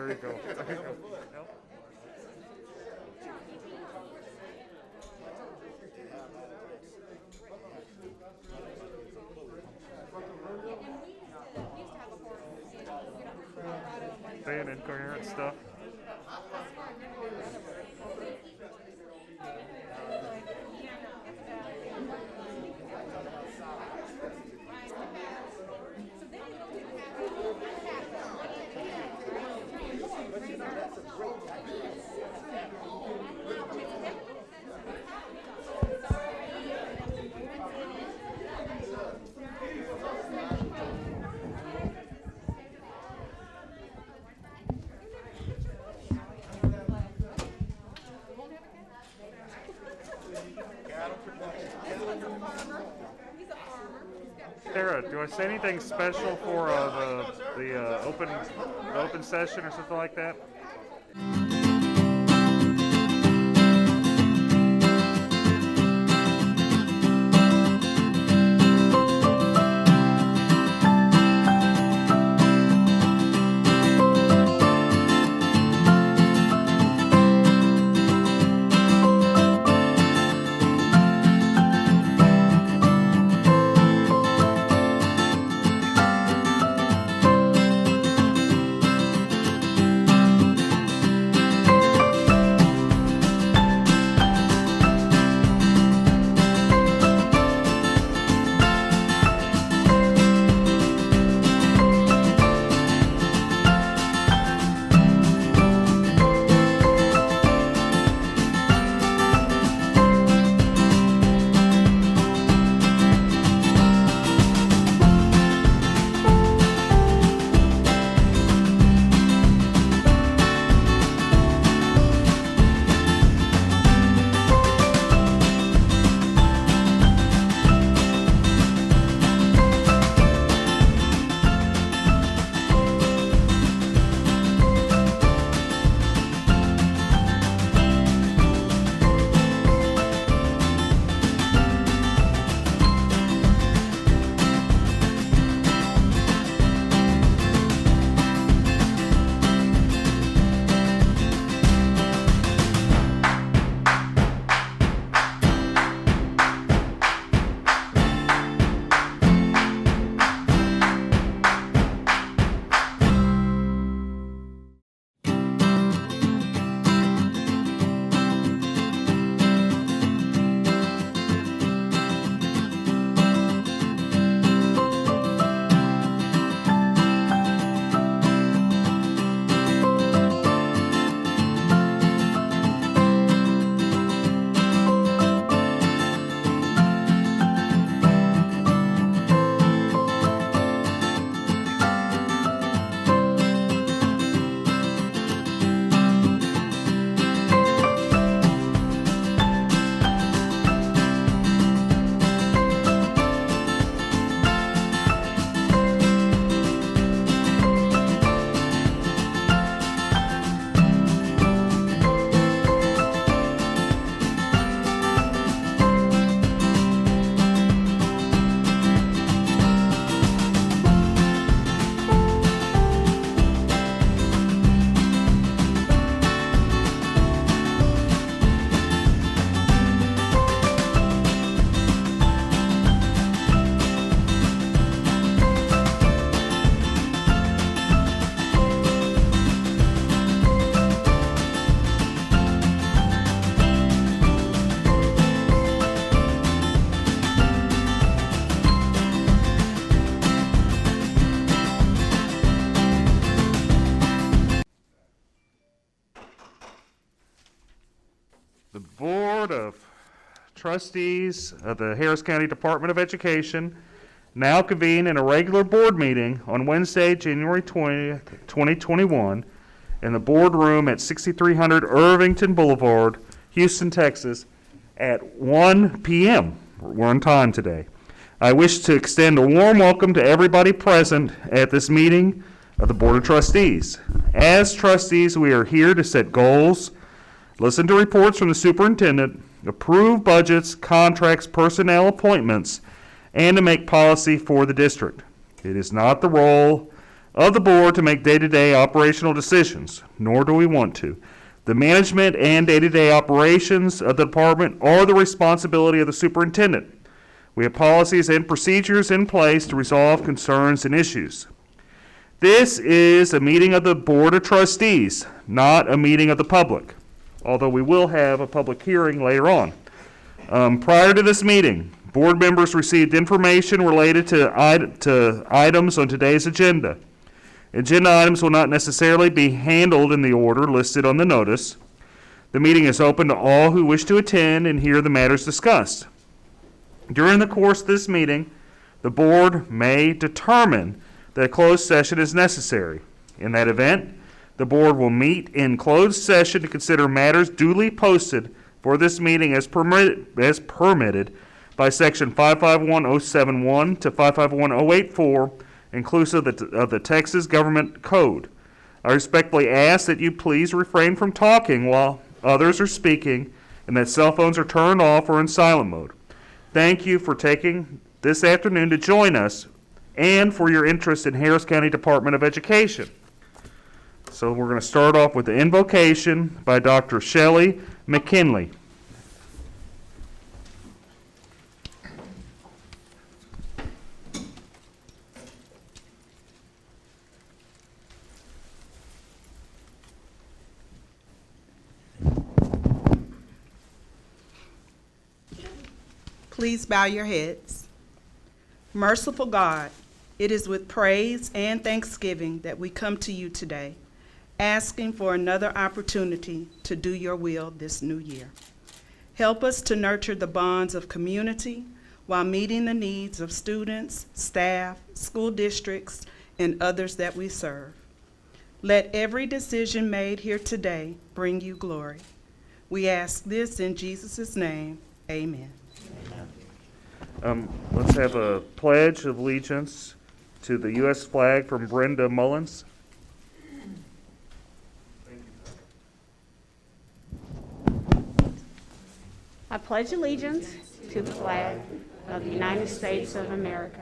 There you go. There you go. Yep. Saying incoherent stuff. Sarah, do I say anything special for the open session or something like that? The Board of Trustees of the Harris County Department of Education now convene in a regular board meeting on Wednesday, January 20th, 2021, in the boardroom at 6300 Irvington Boulevard, Houston, Texas, at 1 p.m. We're on time today. I wish to extend a warm welcome to everybody present at this meeting of the Board of Trustees. As trustees, we are here to set goals, listen to reports from the superintendent, approve budgets, contracts, personnel appointments, and to make policy for the district. It is not the role of the board to make day-to-day operational decisions, nor do we want to. The management and day-to-day operations of the department are the responsibility of the superintendent. We have policies and procedures in place to resolve concerns and issues. This is a meeting of the Board of Trustees, not a meeting of the public, although we will have a public hearing later on. Prior to this meeting, board members received information related to items on today's agenda. Agenda items will not necessarily be handled in the order listed on the notice. The meeting is open to all who wish to attend and hear the matters discussed. During the course of this meeting, the board may determine that a closed session is necessary. In that event, the board will meet in closed session to consider matters duly posted for this meeting as permitted by Section 551071 to 551084, inclusive of the Texas Government Code. I respectfully ask that you please refrain from talking while others are speaking and that cell phones are turned off or in silent mode. Thank you for taking this afternoon to join us and for your interest in Harris County Department of Education. So we're going to start off with the invocation by Dr. Shelley McKinley. Please bow your heads. Merciful God, it is with praise and thanksgiving that we come to you today, asking for another opportunity to do your will this new year. Help us to nurture the bonds of community while meeting the needs of students, staff, school districts, and others that we serve. Let every decision made here today bring you glory. We ask this in Jesus' name, amen. Let's have a pledge of allegiance to the U.S. flag from Brenda Mullins. I pledge allegiance to the flag of the United States of America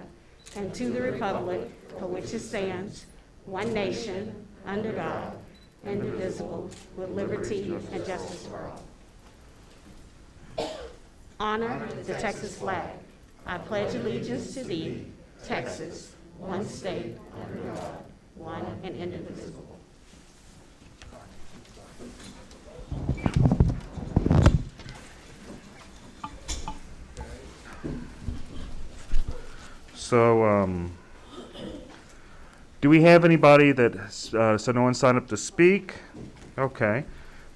and to the republic for which it stands, one nation, under God, indivisible, with liberty and justice for all. Honor the Texas flag. I pledge allegiance to thee, Texas, one state, under God, one and indivisible. So, do we have anybody that, so no one signed up to speak? Okay.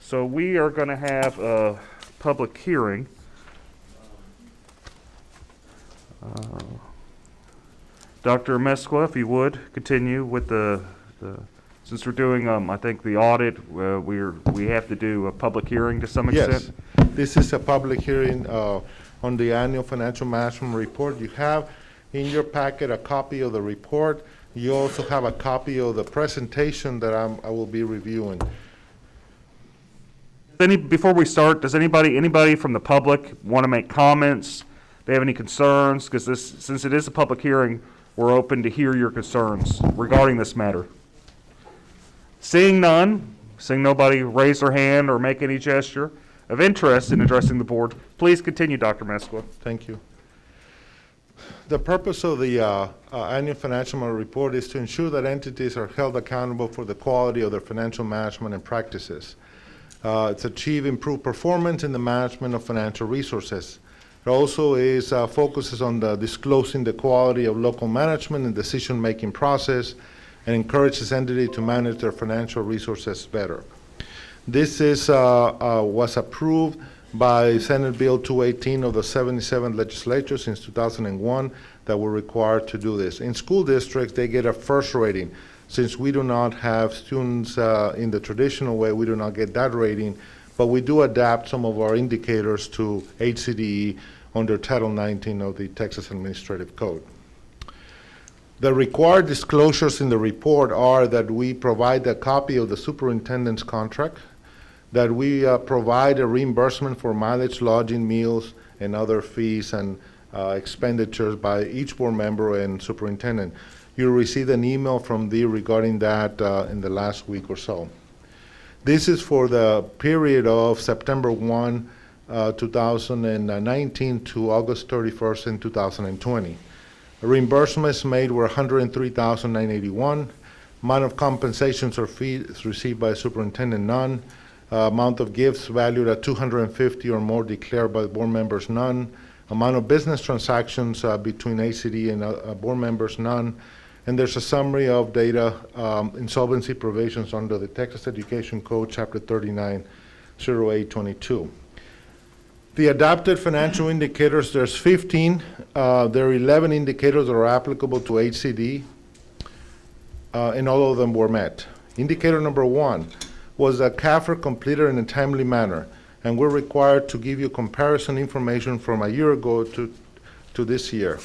So we are going to have a public hearing. Dr. Mesqua, if you would, continue with the since we're doing, I think, the audit, we have to do a public hearing to some extent. Yes, this is a public hearing on the annual financial management report. You have in your packet a copy of the report. You also have a copy of the presentation that I will be reviewing. Before we start, does anybody from the public want to make comments? They have any concerns? Because since it is a public hearing, we're open to hear your concerns regarding this matter. Seeing nobody raise their hand or make any gesture of interest in addressing the board, please continue, Dr. Mesqua. Thank you. The purpose of the annual financial management report is to ensure that entities are held accountable for the quality of their financial management and practices. It's achieve improved performance in the management of financial resources. It also focuses on disclosing the quality of local management and decision-making process and encourages entities to manage their financial resources better. This was approved by Senate Bill 218 of the 77th legislature since 2001 that were required to do this. In school districts, they get a first rating. Since we do not have students in the traditional way, we do not get that rating, but we do adapt some of our indicators to HCDE under Title 19 of the Texas Administrative Code. The required disclosures in the report are that we provide a copy of the superintendent's contract, that we provide a reimbursement for mileage, lodging, meals, and other fees and expenditures by each board member and superintendent. You received an email from Dee regarding that in the last week or so. This is for the period of September 1, 2019 to August 31st in 2020. Reimbursements made were $103,981. Amount of compensations or fees received by the superintendent, none. Amount of gifts valued at $250 or more declared by the board members, none. Amount of business transactions between HCDE and board members, none. And there's a summary of data insolvency provisions under the Texas Education Code, Chapter 390822. The adopted financial indicators, there's 15. There are 11 indicators that are applicable to HCDE, and all of them were met. Indicator number 1 was that CAFR completed in a timely manner, and we're required to give you comparison information from a year ago to this year.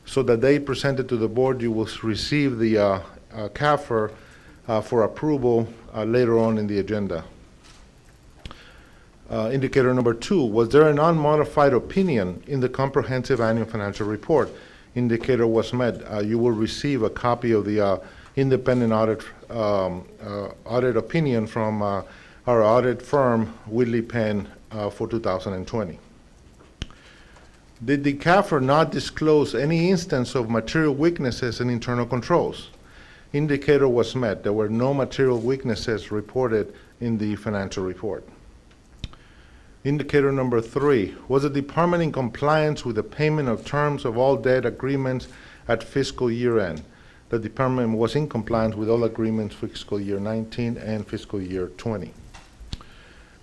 So the date presented to the board, you will receive the CAFR for approval later on in the agenda. Indicator number 2, was there an unmodified opinion in the comprehensive annual financial report? Indicator was met. You will receive a copy of the independent audit opinion from our audit firm, Whitley Penn, for 2020. Did the CAFR not disclose any instance of material weaknesses in internal controls? Indicator was met. There were no material weaknesses reported in the financial report. Indicator number 3, was the department in compliance with the payment of terms of all debt agreements at fiscal year end? The department was in compliance with all agreements for fiscal year 19 and fiscal year 20.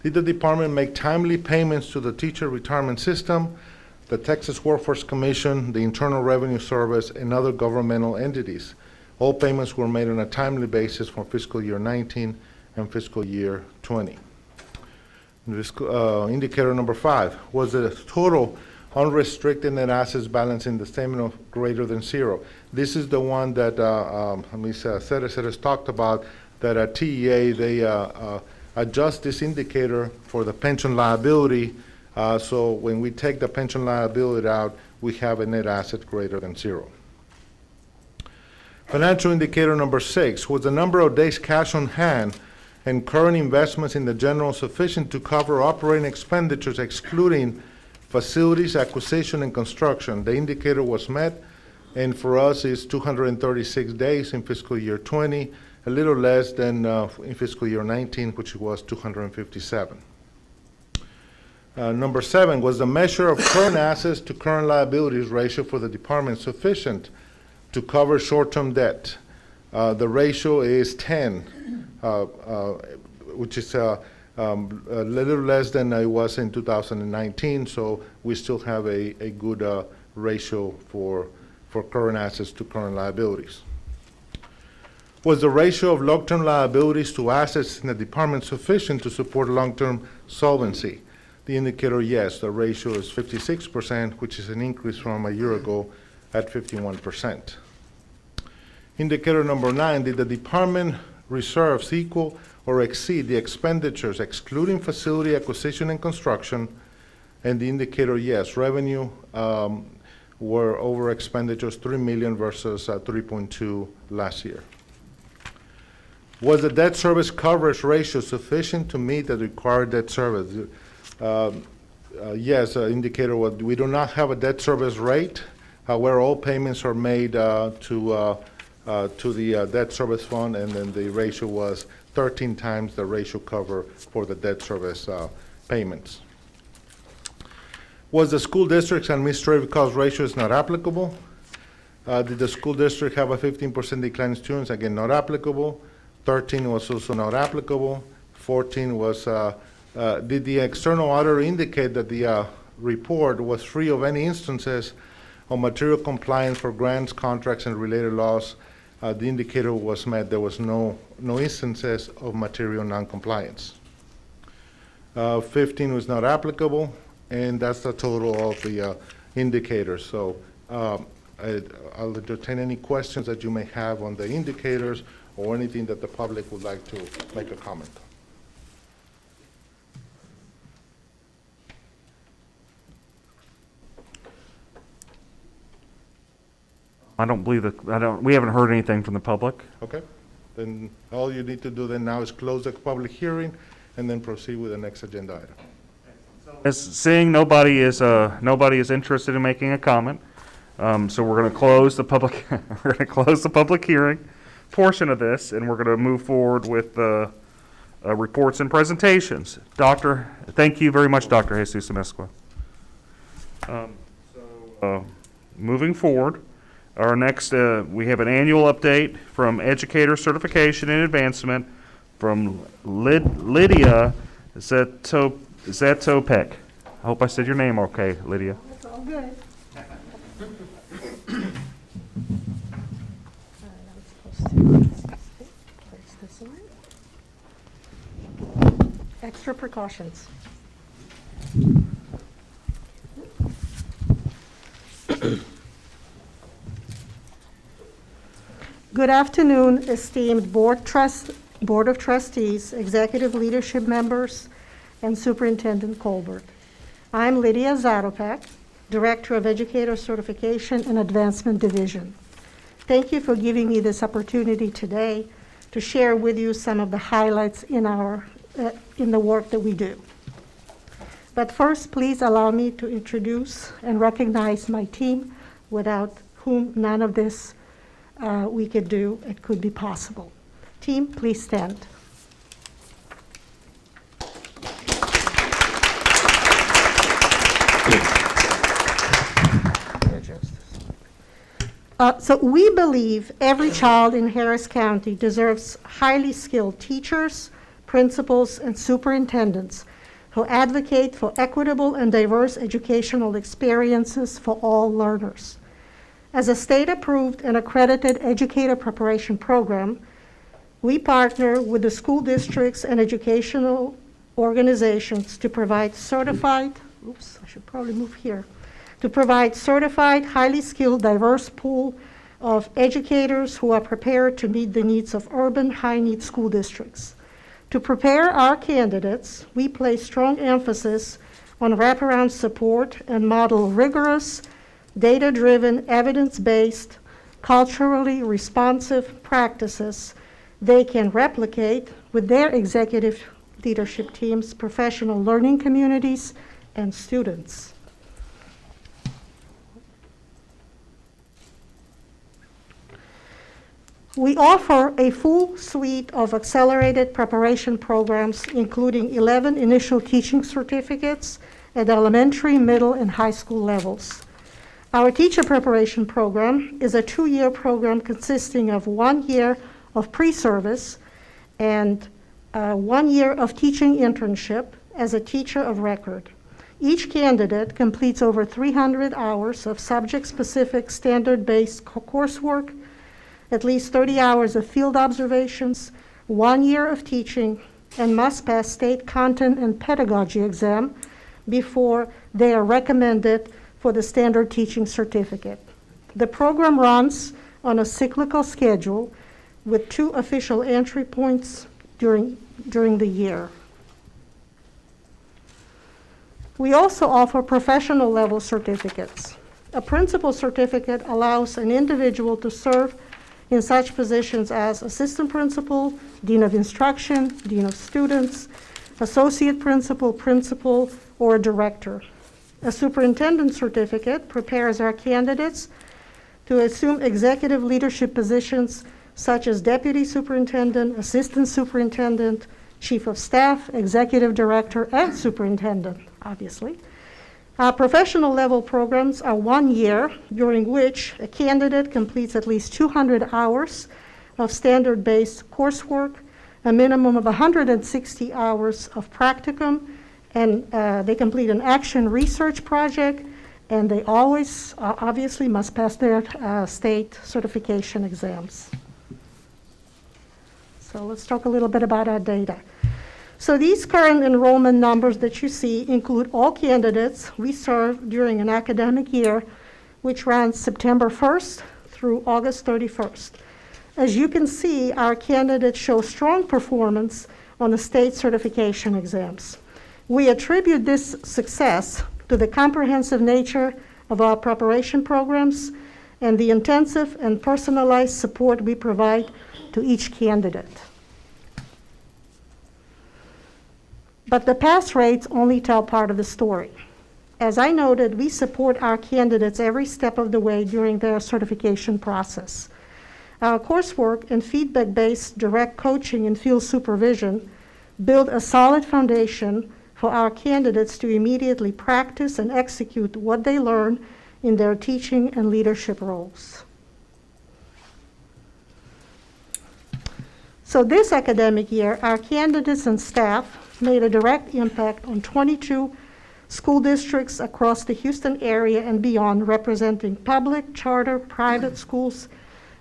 Did the department make timely payments to the teacher retirement system, the Texas Workforce Commission, the Internal Revenue Service, and other governmental entities? All payments were made on a timely basis for fiscal year 19 and fiscal year 20. Indicator number 5, was the total unrestricted net assets balance in the statement of greater than 0? This is the one that Ms. Ceres has talked about, that at TEA they adjust this indicator for the pension liability. So when we take the pension liability out, we have a net asset greater than 0. Financial indicator number 6, was the number of days cash on hand and current investments in the general sufficient to cover operating expenditures excluding facilities, acquisition, and construction? The indicator was met, and for us is 236 days in fiscal year 20, a little less than in fiscal year 19, which was 257. Number 7, was the measure of current assets to current liabilities ratio for the department sufficient to cover short-term debt? The ratio is 10, which is a little less than it was in 2019, so we still have a good ratio for current assets to current liabilities. Was the ratio of long-term liabilities to assets in the department sufficient to support long-term solvency? The indicator, yes, the ratio is 56%, which is an increase from a year ago at 51%. Indicator number 9, did the department reserves equal or exceed the expenditures excluding facility acquisition and construction? And the indicator, yes, revenue were over expenditures $3 million versus $3.2 last year. Was the debt service coverage ratio sufficient to meet the required debt service? Yes, indicator was, we do not have a debt service rate. However, all payments are made to the debt service fund, and then the ratio was 13 times the ratio cover for the debt service payments. Was the school district's administrative cost ratio is not applicable? Did the school district have a 15% decline in students? Again, not applicable. 13 was also not applicable. 14 was, did the external auditor indicate that the report was free of any instances of material compliance for grants, contracts, and related laws? The indicator was met. There was no instances of material noncompliance. 15 was not applicable, and that's the total of the indicators. So I'll entertain any questions that you may have on the indicators or anything that the public would like to make a comment. we haven't heard anything from the public. Okay, then all you need to do then now is close the public hearing and then proceed with the next agenda item. As seeing nobody is interested in making a comment, so we're going to close the public, we're going to close the public hearing portion of this, and we're going to move forward with reports and presentations. Thank you very much, Dr. Jesus Amezcua. Moving forward, our next, we have an annual update from Educator Certification and Advancement from Lydia Zatopek. I hope I said your name okay, Lydia. That's all good. Extra precautions. Good afternoon, esteemed Board of Trustees, executive leadership members, and Superintendent Colbert. I'm Lydia Zatopek, Director of Educator Certification and Advancement Division. Thank you for giving me this opportunity today to share with you some of the highlights in the work that we do. But first, please allow me to introduce and recognize my team, without whom none of this we could do, it could be possible. Team, please stand. So we believe every child in Harris County deserves highly skilled teachers, principals, and superintendents who advocate for equitable and diverse educational experiences for all learners. As a state-approved and accredited educator preparation program, we partner with the school districts and educational organizations to provide certified, highly skilled, diverse pool of educators who are prepared to meet the needs of urban, high-need school districts. To prepare our candidates, we place strong emphasis on wraparound support and model rigorous, data-driven, evidence-based, culturally responsive practices they can replicate with their executive leadership teams, professional learning communities, and students. We offer a full suite of accelerated preparation programs, including 11 initial teaching certificates at elementary, middle, and high school levels. Our teacher preparation program is a 2-year program consisting of 1 year of pre-service and 1 year of teaching internship as a teacher of record. Each candidate completes over 300 hours of subject-specific standard-based coursework, at least 30 hours of field observations, 1 year of teaching, and must pass state content and pedagogy exam before they are recommended for the standard teaching certificate. The program runs on a cyclical schedule with 2 official entry points during the year. We also offer professional level certificates. A principal certificate allows an individual to serve in such positions as assistant principal, dean of instruction, dean of students, associate principal, principal, or director. A superintendent certificate prepares our candidates to assume executive leadership positions such as deputy superintendent, assistant superintendent, chief of staff, executive director, and superintendent, obviously. Professional level programs are 1 year, during which a candidate completes at least 200 hours of standard-based coursework, a minimum of 160 hours of practicum, and they complete an action research project, and they always obviously must pass their state certification exams. So let's talk a little bit about our data. So these current enrollment numbers that you see include all candidates we serve during an academic year, which runs September 1st through August 31st. As you can see, our candidates show strong performance on the state certification exams. We attribute this success to the comprehensive nature of our preparation programs and the intensive and personalized support we provide to each candidate. But the pass rates only tell part of the story. As I noted, we support our candidates every step of the way during their certification process. Our coursework and feedback-based direct coaching and field supervision build a solid foundation for our candidates to immediately practice and execute what they learn in their teaching and leadership roles. So this academic year, our candidates and staff made a direct impact on 22 school districts across the Houston area and beyond, representing public, charter, private schools,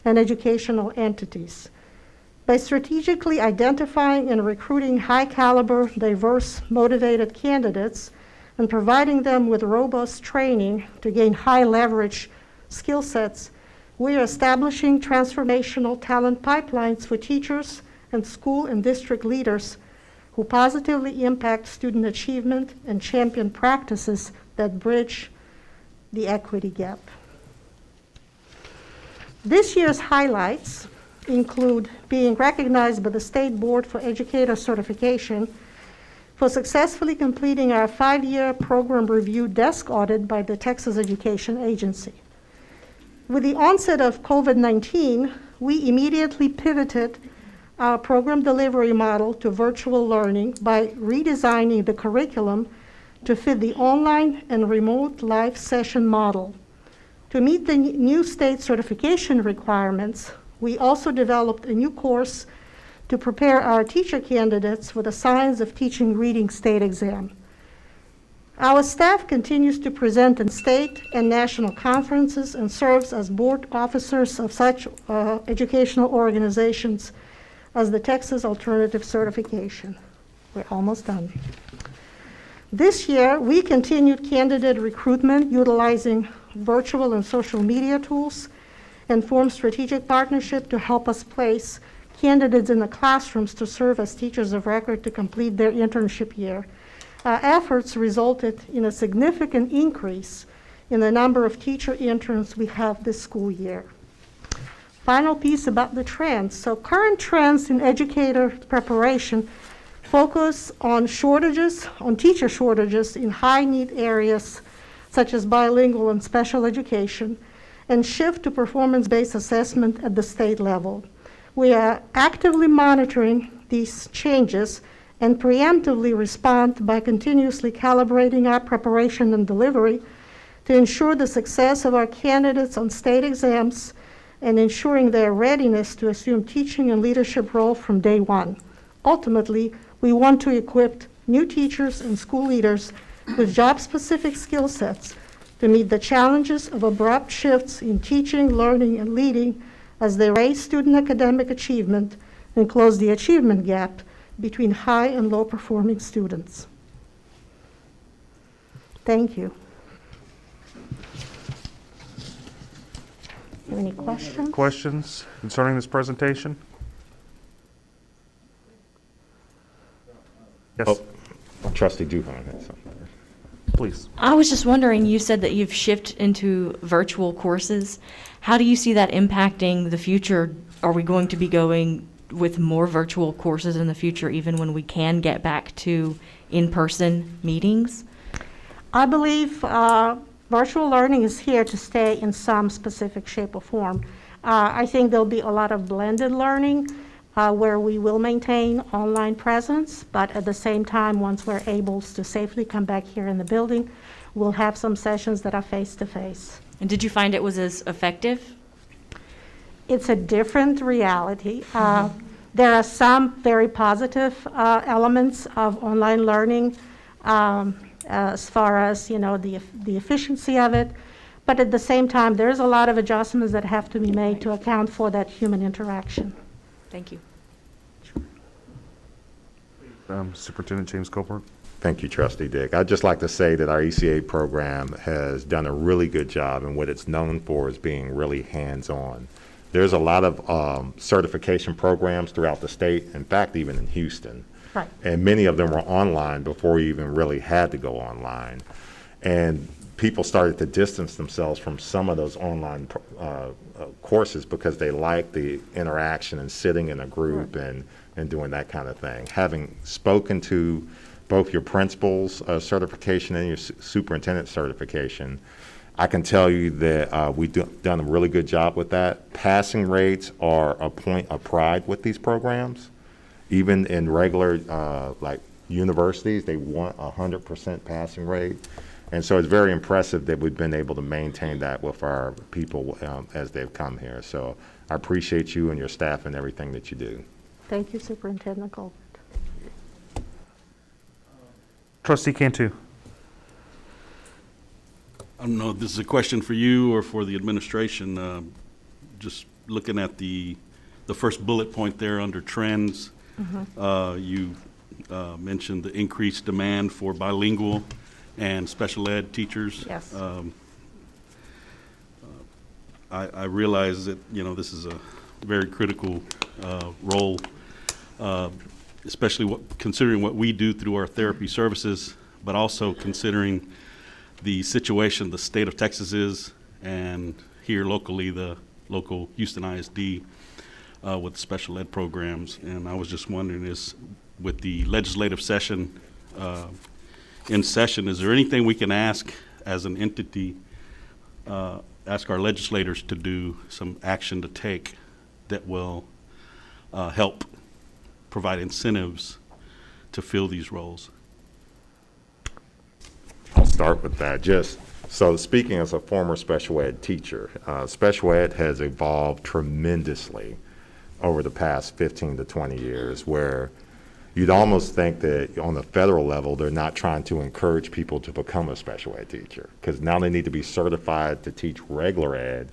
and educational entities. By strategically identifying and recruiting high-caliber, diverse, motivated candidates and providing them with robust training to gain high-leverage skill sets, we are establishing transformational talent pipelines for teachers and school and district leaders who positively impact student achievement and champion practices that bridge the equity gap. This year's highlights include being recognized by the State Board for Educator certification for successfully completing our 5-year program review desk audit by the Texas Education Agency. With the onset of COVID-19, we immediately pivoted our program delivery model to virtual learning by redesigning the curriculum to fit the online and remote live session model. To meet the new state certification requirements, we also developed a new course to prepare our teacher candidates for the Science of Teaching Reading state exam. Our staff continues to present in state and national conferences and serves as board officers of such educational organizations as the Texas Alternative Certification. We're almost done. This year, we continued candidate recruitment utilizing virtual and social media tools and formed strategic partnership to help us place candidates in the classrooms to serve as teachers of record to complete their internship year. Our efforts resulted in a significant increase in the number of teacher interns we have this school year. Final piece about the trends. So current trends in educator preparation focus on shortages, on teacher shortages in high-need areas such as bilingual and special education, and shift to performance-based assessment at the state level. We are actively monitoring these changes and preemptively respond by continuously calibrating our preparation and delivery to ensure the success of our candidates on state exams and ensuring their readiness to assume teaching and leadership role from day one. Ultimately, we want to equip new teachers and school leaders with job-specific skill sets to meet the challenges of abrupt shifts in teaching, learning, and leading as they raise student academic achievement and close the achievement gap between high and low performing students. Thank you. Have any questions? Questions concerning this presentation? Yes, Trustee Dupont had something. please. I was just wondering, you said that you've shifted into virtual courses. How do you see that impacting the future? Are we going to be going with more virtual courses in the future, even when we can get back to in-person meetings? I believe virtual learning is here to stay in some specific shape or form. I think there'll be a lot of blended learning where we will maintain online presence, but at the same time, once we're able to safely come back here in the building, we'll have some sessions that are face-to-face. And did you find it was as effective? It's a different reality. There are some very positive elements of online learning as far as the efficiency of it, but at the same time, there's a lot of adjustments that have to be made to account for that human interaction. Thank you. Superintendent James Colbert. Thank you, Trustee Dick. I'd just like to say that our ECA program has done a really good job, and what it's known for is being really hands-on. There's a lot of certification programs throughout the state, in fact, even in Houston. Right. And many of them were online before we even really had to go online. And people started to distance themselves from some of those online courses because they like the interaction and sitting in a group and doing that kind of thing. Having spoken to both your principal's certification and your superintendent certification, I can tell you that we've done a really good job with that. Passing rates are a point of pride with these programs. Even in regular, like universities, they want 100% passing rate. And so it's very impressive that we've been able to maintain that with our people as they've come here. So I appreciate you and your staff and everything that you do. Thank you, Superintendent Colbert. Trustee Cantu. I don't know if this is a question for you or for the administration. Just looking at the first bullet point there under trends, you mentioned the increased demand for bilingual and special ed teachers. Yes. I realize that, this is a very critical role, especially considering what we do through our therapy services, but also considering the situation the state of Texas is, and here locally, the local Houston ISD with special ed programs. And I was just wondering, with the legislative session in session, is there anything we can ask as an entity, ask our legislators to do some action to take that will help provide incentives to fill these roles? I'll start with that. Just so speaking as a former special ed teacher, special ed has evolved tremendously over the past 15 to 20 years, where you'd almost think that on the federal level, they're not trying to encourage people to become a special ed teacher, because now they need to be certified to teach regular ed,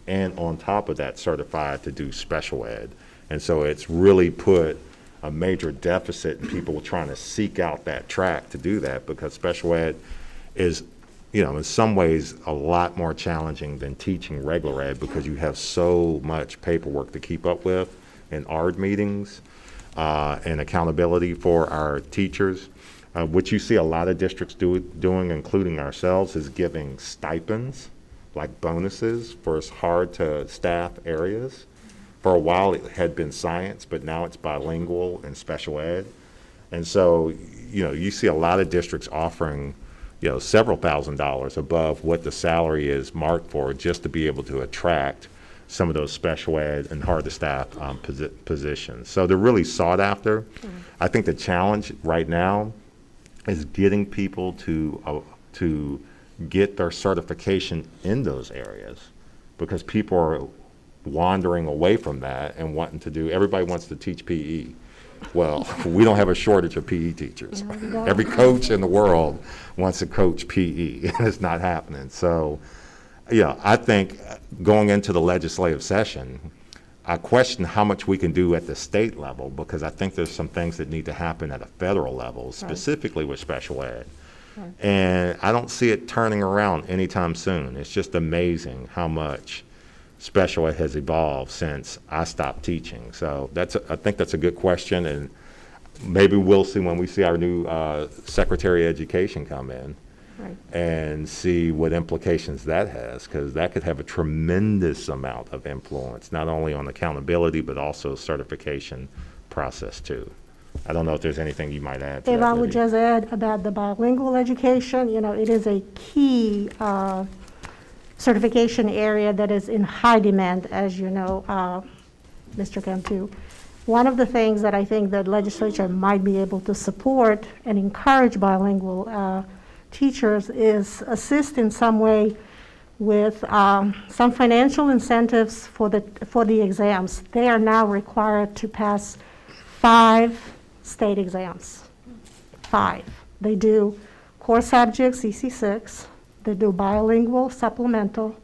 and on top of that, certified to do special ed. And so it's really put a major deficit in people trying to seek out that track to do that, because special ed is, in some ways a lot more challenging than teaching regular ed, because you have so much paperwork to keep up with in ARD meetings and accountability for our teachers. What you see a lot of districts doing, including ourselves, is giving stipends, like bonuses, for hard to staff areas. For a while it had been science, but now it's bilingual and special ed. And so, you see a lot of districts offering, several $1,000s above what the salary is marked for, just to be able to attract some of those special ed and hard to staff positions. So they're really sought after. I think the challenge right now is getting people to get their certification in those areas, because people are wandering away from that and wanting to do, everybody wants to teach PE. Well, we don't have a shortage of PE teachers. No. Every coach in the world wants to coach PE, and it's not happening. So, I think going into the legislative session, I question how much we can do at the state level, because I think there's some things that need to happen at a federal level, specifically with special ed. Right. And I don't see it turning around anytime soon. It's just amazing how much special ed has evolved since I stopped teaching. So I think that's a good question, and maybe we'll see when we see our new Secretary of Education come in. Right. And see what implications that has, because that could have a tremendous amount of influence, not only on accountability, but also certification process too. I don't know if there's anything you might add to that. If I would just add about the bilingual education, it is a key certification area that is in high demand, as you know, Mr. Cantu. One of the things that I think the legislature might be able to support and encourage bilingual teachers is assist in some way with some financial incentives for the exams. They are now required to pass 5 state exams. 5. They do core subjects, EC6. They do bilingual supplemental.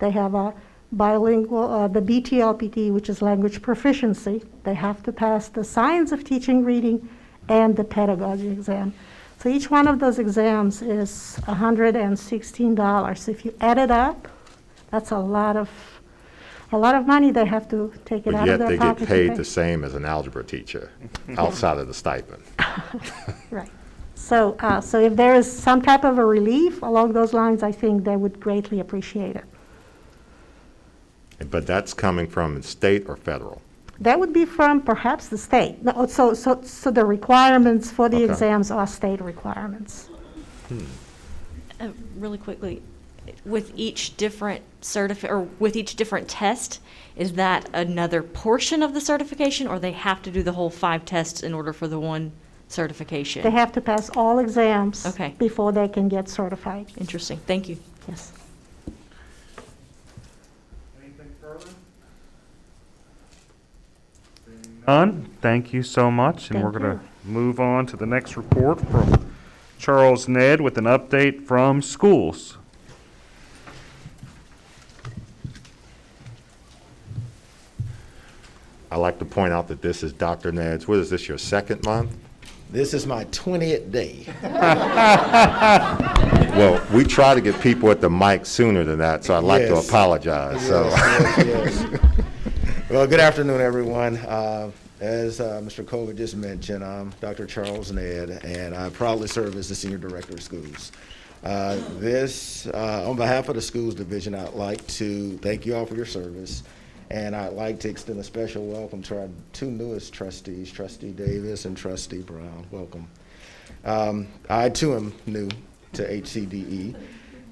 They have a bilingual, the BTLPT, which is language proficiency. They have to pass the science of teaching, reading, and the pedagogy exam. So each one of those exams is $116. If you add it up, that's a lot of money they have to take it out of their pocket. But yet they get paid the same as an algebra teacher outside of the stipend. Right. So if there is some type of a relief along those lines, I think they would greatly appreciate it. But that's coming from state or federal? That would be from perhaps the state. No, so the requirements for the Okay. exams are state requirements. Really quickly, with each different with each different test, is that another portion of the certification, or they have to do the whole 5 tests in order for the one certification? They have to pass all exams Okay. before they can get certified. Interesting. Thank you. Yes. Anything further? None. Thank you so much, and we're Thank going to move on to the next report from Charles Ned with an update from schools. I'd like to point out that this is Dr. Ned's, what is this, your second month? This is my 20th day. Well, we try to get people at the mic sooner than that, so I'd like to Yes. apologize, so. Yes. Well, good afternoon, everyone. As Mr. Colbert just mentioned, I'm Dr. Charles Ned, and I proudly serve as the Senior Director of Schools. On behalf of the Schools Division, I'd like to thank you all for your service, and I'd like to extend a special welcome to our 2 newest trustees, Trustee Davis and Trustee Brown. Welcome. I, too, am new to HCDE,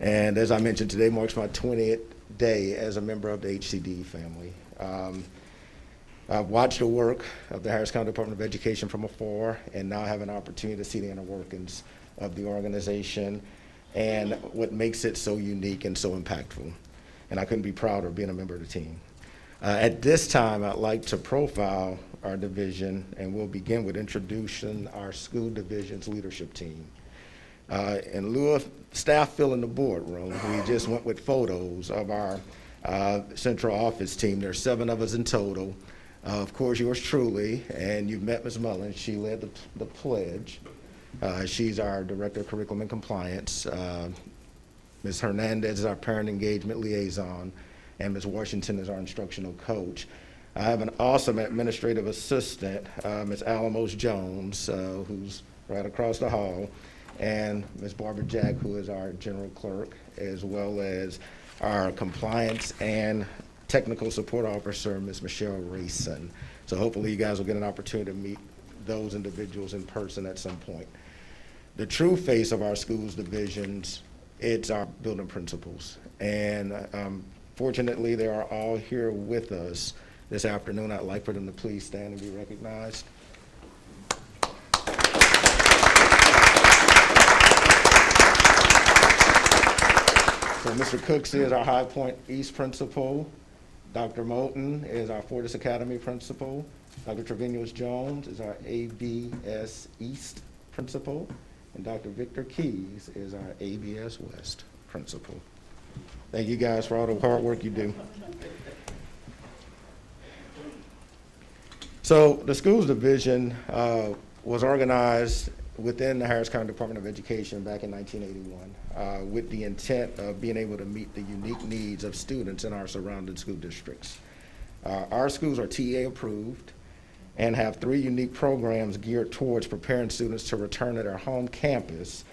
and as I mentioned, today marks my 20th day as a member of the HCDE family. I've watched the work of the Harris County Department of Education from afar, and now I have an opportunity to see the inner workings of the organization and what makes it so unique and so impactful. And I couldn't be prouder of being a member of the team. At this time, I'd like to profile our division, and we'll begin with introducing our school division's leadership team. In lieu of staff filling the boardroom, we just went with photos of our central office team. There's 7 of us in total. Of course, yours truly, and you've met Ms. Mullins. She led the pledge. She's our Director of Curriculum and Compliance. Ms. Hernandez is our Parent Engagement Liaison, and Ms. Washington is our Instructional Coach. I have an awesome administrative assistant, Ms. Alamos Jones, who's right across the hall, and Ms. Barbara Jack, who is our General Clerk, as well as our Compliance and Technical Support Officer, Ms. Michelle Rayson. So hopefully you guys will get an opportunity to meet those individuals in person at some point. The true face of our schools divisions, it's our building principals. And fortunately, they are all here with us this afternoon. I'd like for them to please stand and be recognized. So Mr. Cooks is our High Point East principal. Dr. Moulton is our Fortis Academy principal. Dr. Trevinius-Jones is our ABS East principal. And Dr. Victor Keys is our ABS West principal. Thank you guys for all the hard work you do. So the schools division was organized within the Harris County Department of Education back in 1981 with the intent of being able to meet the unique needs of students in our surrounding school districts. Our schools are TA approved and have 3 unique programs geared towards preparing students to return to their home campus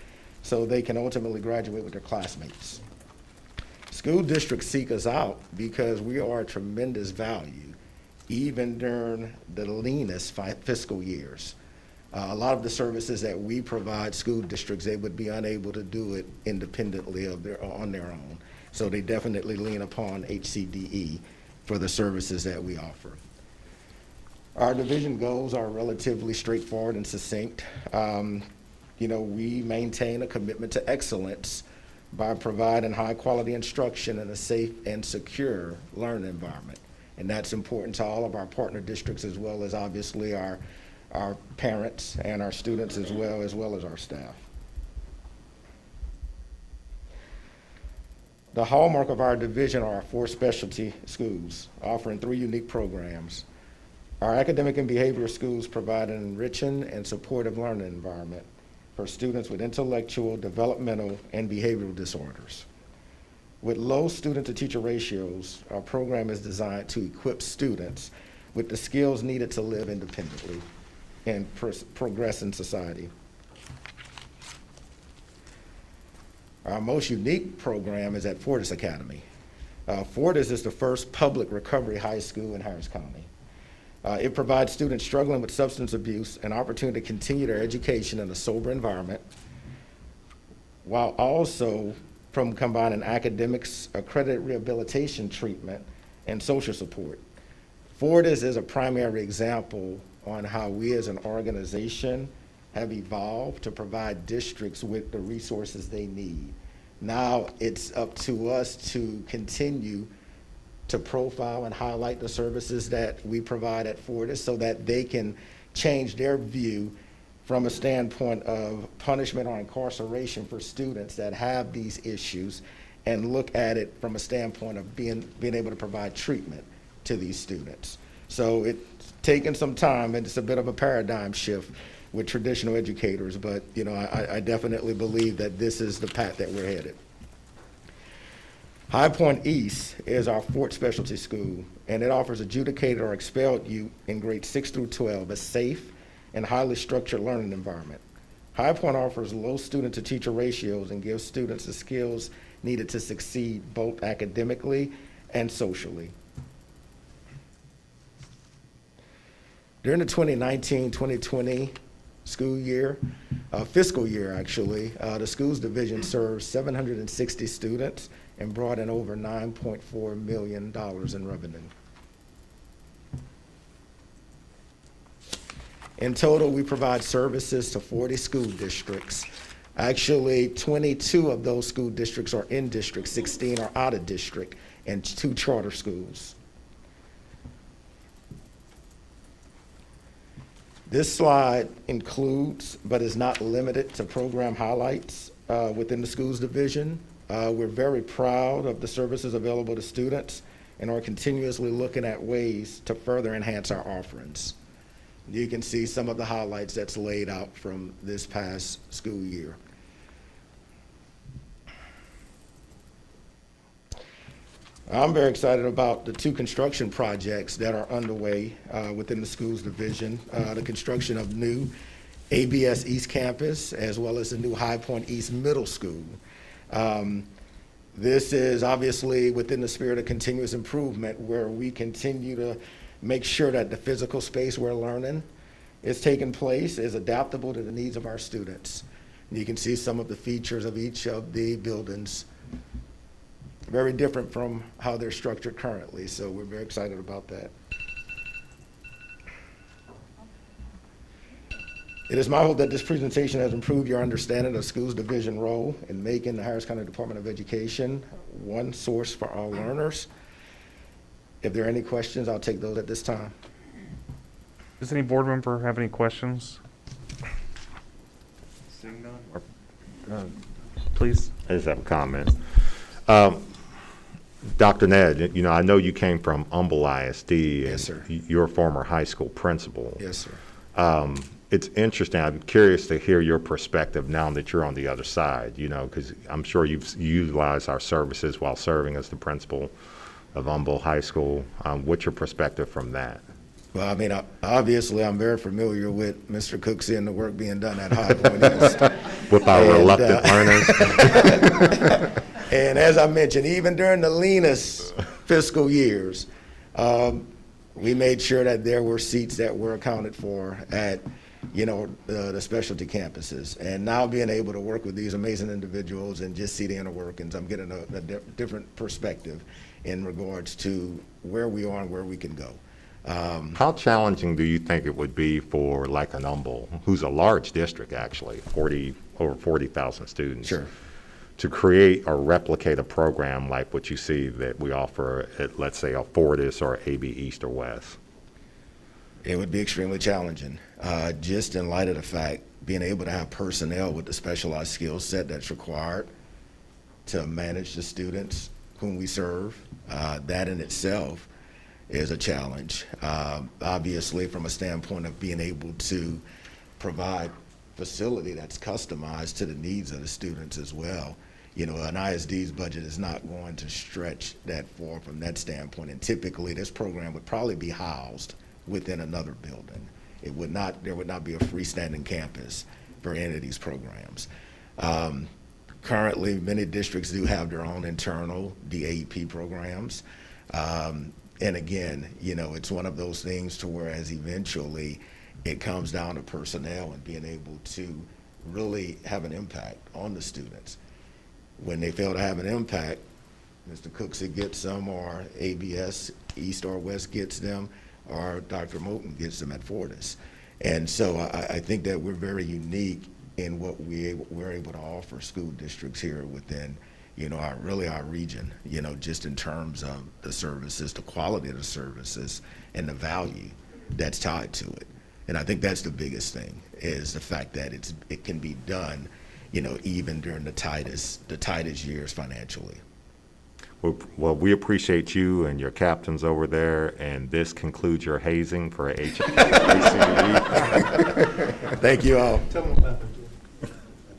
so they can ultimately graduate with their classmates. School districts seek us out because we are a tremendous value, even during the leanest fiscal years. A lot of the services that we provide school districts, they would be unable to do it independently on their own. So they definitely lean upon HCDE for the services that we offer. Our division goals are relatively straightforward and succinct. We maintain a commitment to excellence by providing high-quality instruction in a safe and secure learning environment. And that's important to all of our partner districts, as well as obviously our parents and our students as well as our staff. The hallmark of our division are our 4 specialty schools, offering 3 unique programs. Our academic and behavioral schools provide an enriching and supportive learning environment for students with intellectual, developmental, and behavioral disorders. With low student-to-teacher ratios, our program is designed to equip students with the skills needed to live independently and progress in society. Our most unique program is at Fortis Academy. Fortis is the first public recovery high school in Harris County. It provides students struggling with substance abuse an opportunity to continue their education in a sober environment, while also from combining academics, accredited rehabilitation treatment, and social support. Fortis is a primary example on how we as an organization have evolved to provide districts with the resources they need. Now it's up to us to continue to profile and highlight the services that we provide at Fortis so that they can change their view from a standpoint of punishment or incarceration for students that have these issues, and look at it from a standpoint of being able to provide treatment to these students. So it's taken some time, and it's a bit of a paradigm shift with traditional educators, but I definitely believe that this is the path that we're headed. High Point East is our fourth specialty school, and it offers adjudicated or expelled youth in grades 6 through 12 a safe and highly structured learning environment. High Point offers low student-to-teacher ratios and gives students the skills needed to succeed both academically and socially. During the 2019-2020 school year, fiscal year actually, the schools division served 760 students and brought in over $9.4 million in revenue. In total, we provide services to 40 school districts. Actually, 22 of those school districts are in district, 16 are out of district, and 2 charter schools. This slide includes, but is not limited to, program highlights within the schools division. We're very proud of the services available to students and are continuously looking at ways to further enhance our offerings. You can see some of the highlights that's laid out from this past school year. I'm very excited about the 2 construction projects that are underway within the schools division. The construction of new ABS East Campus, as well as the new High Point East Middle School. This is obviously within the spirit of continuous improvement, where we continue to make sure that the physical space we're learning is taking place, is adaptable to the needs of our students. You can see some of the features of each of the buildings, very different from how they're structured currently, so we're very excited about that. It is my hope that this presentation has improved your understanding of schools division role in making the Harris County Department of Education one source for all learners. If there are any questions, I'll take those at this time. Does any board member have any questions? Seeing none, or, please. I just have a comment. Dr. Ned, I know you came from Humble ISD. Yes, sir. You're a former high school principal. Yes, sir. It's interesting. I'm curious to hear your perspective now that you're on the other side, because I'm sure you've utilized our services while serving as the principal of Humble High School. What's your perspective from that? Well, I mean, obviously, I'm very familiar with Mr. Cooksey and the work being done at High Point East. With our reluctant learners. And as I mentioned, even during the leanest fiscal years, we made sure that there were seats that were accounted for at the specialty campuses. And now being able to work with these amazing individuals and just see the inner workings, I'm getting a different perspective in regards to where we are and where we can go. How challenging do you think it would be for like an Humble, who's a large district actually, over 40,000 students, Sure. to create or replicate a program like what you see that we offer at, let's say, a Fortis or AB East or West? It would be extremely challenging, just in light of the fact being able to have personnel with the specialized skill set that's required to manage the students whom we serve. That in itself is a challenge. Obviously, from a standpoint of being able to provide facility that's customized to the needs of the students as well. An ISD's budget is not going to stretch that far from that standpoint, and typically this program would probably be housed within another building. There would not be a freestanding campus for any of these programs. Currently, many districts do have their own internal DAEP programs. And again, it's one of those things to whereas eventually it comes down to personnel and being able to really have an impact on the students. When they fail to have an impact, Mr. Cooksey gets them, or ABS, East or West gets them, or Dr. Moulton gets them at Fortis. And so I think that we're very unique in what we're able to offer school districts here within, our region, just in terms of the services, the quality of the services, and the value that's tied to it. And I think that's the biggest thing, is the fact that it can be done, even during the tightest years financially. Well, we appreciate you and your captains over there, and this concludes your hazing for HCDE. Thank you all.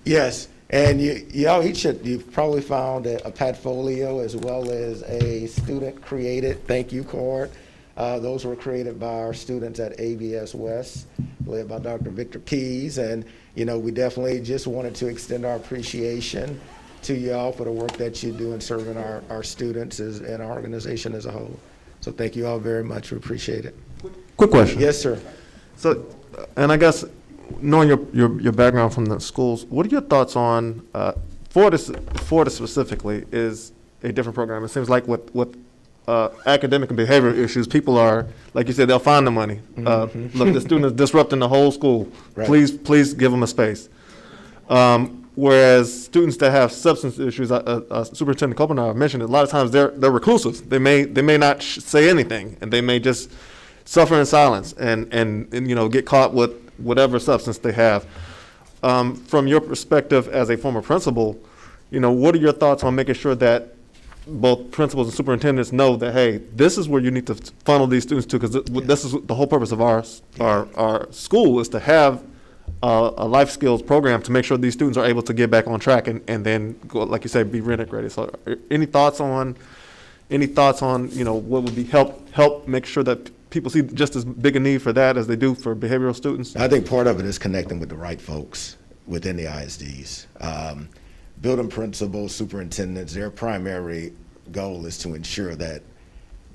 Yes, and you've probably found a portfolio as well as a student-created thank you card. Those were created by our students at ABS West, led by Dr. Victor Keys, and we definitely just wanted to extend our appreciation to y'all for the work that you do in serving our students and our organization as a whole. So thank you all very much. We appreciate it. Quick question. Yes, sir. So, and I guess knowing your background from the schools, what are your thoughts on Fortis specifically is a different program. It seems like with academic and behavioral issues, people are, like you said, they'll find the money. Look, the student is disrupting the whole school. Right. Please give them a space. Whereas students that have substance issues, Superintendent Copeland mentioned it, a lot of times they're reclusive. They may not say anything, and they may just suffer in silence and get caught with whatever substance they have. From your perspective as a former principal, what are your thoughts on making sure that both principals and superintendents know that, hey, this is where you need to funnel these students to, because this is the whole purpose of our school, is to have a life skills program to make sure these students are able to get back on track and then go, like you said, be reintegrated. So any thoughts on what would be help make sure that people see just as big a need for that as they do for behavioral students? I think part of it is connecting with the right folks within the ISDs. Building principals, superintendents, their primary goal is to ensure that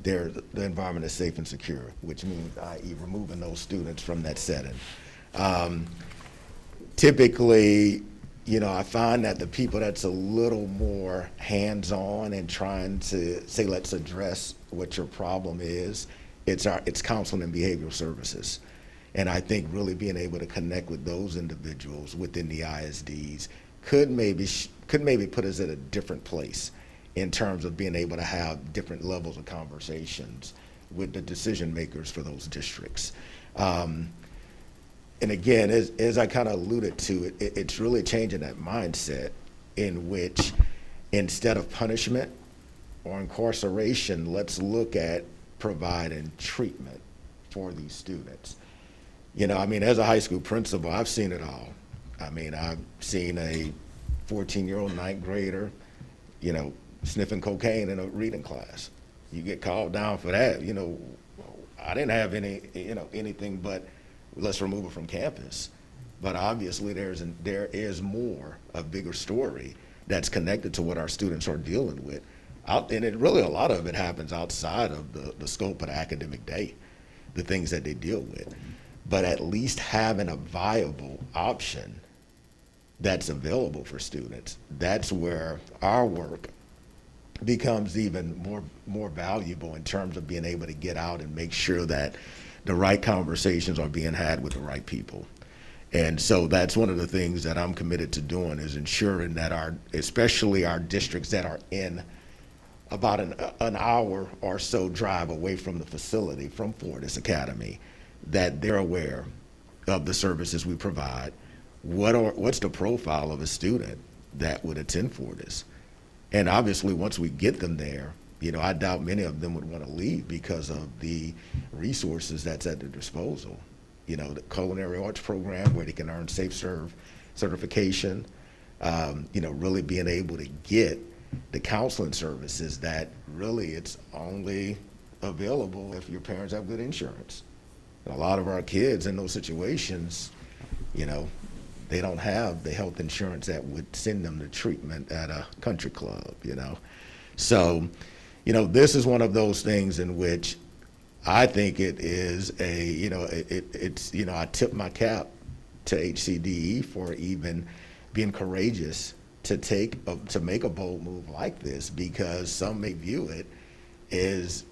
the environment is safe and secure, which means, i.e., removing those students from that setting. Typically, I find that the people that's a little more hands-on and trying to say, let's address what your problem is, it's counseling and behavioral services. And I think really being able to connect with those individuals within the ISDs could maybe put us at a different place in terms of being able to have different levels of conversations with the decision makers for those districts. And again, as I kind of alluded to, it's really changing that mindset in which instead of punishment or incarceration, let's look at providing treatment for these students. As a high school principal, I've seen it all. I've seen a 14-year-old ninth grader, sniffing cocaine in a reading class. You get called down for that. I didn't have anything but let's remove it from campus. But obviously there is more, a bigger story that's connected to what our students are dealing with. And a lot of it happens outside of the scope of the academic day, the things that they deal with. But at least having a viable option that's available for students, that's where our work becomes even more valuable in terms of being able to get out and make sure that the right conversations are being had with the right people. And so that's one of the things that I'm committed to doing, is ensuring that especially our districts that are in about an hour or so drive away from the facility, from Fortis Academy, that they're aware of the services we provide. What's the profile of a student that would attend Fortis? And obviously, once we get them there, I doubt many of them would want to leave because of the resources that's at their disposal. The culinary arts program where they can earn Safe Serve certification, really being able to get the counseling services that really it's only available if your parents have good insurance. And a lot of our kids in those situations, they don't have the health insurance that would send them to treatment at a country club, you know. So, you know, this is one of those things in which I think it is a, you know, it's, you know, I tip my cap to HCDE for even being courageous to to make a bold move like this, because some may view it as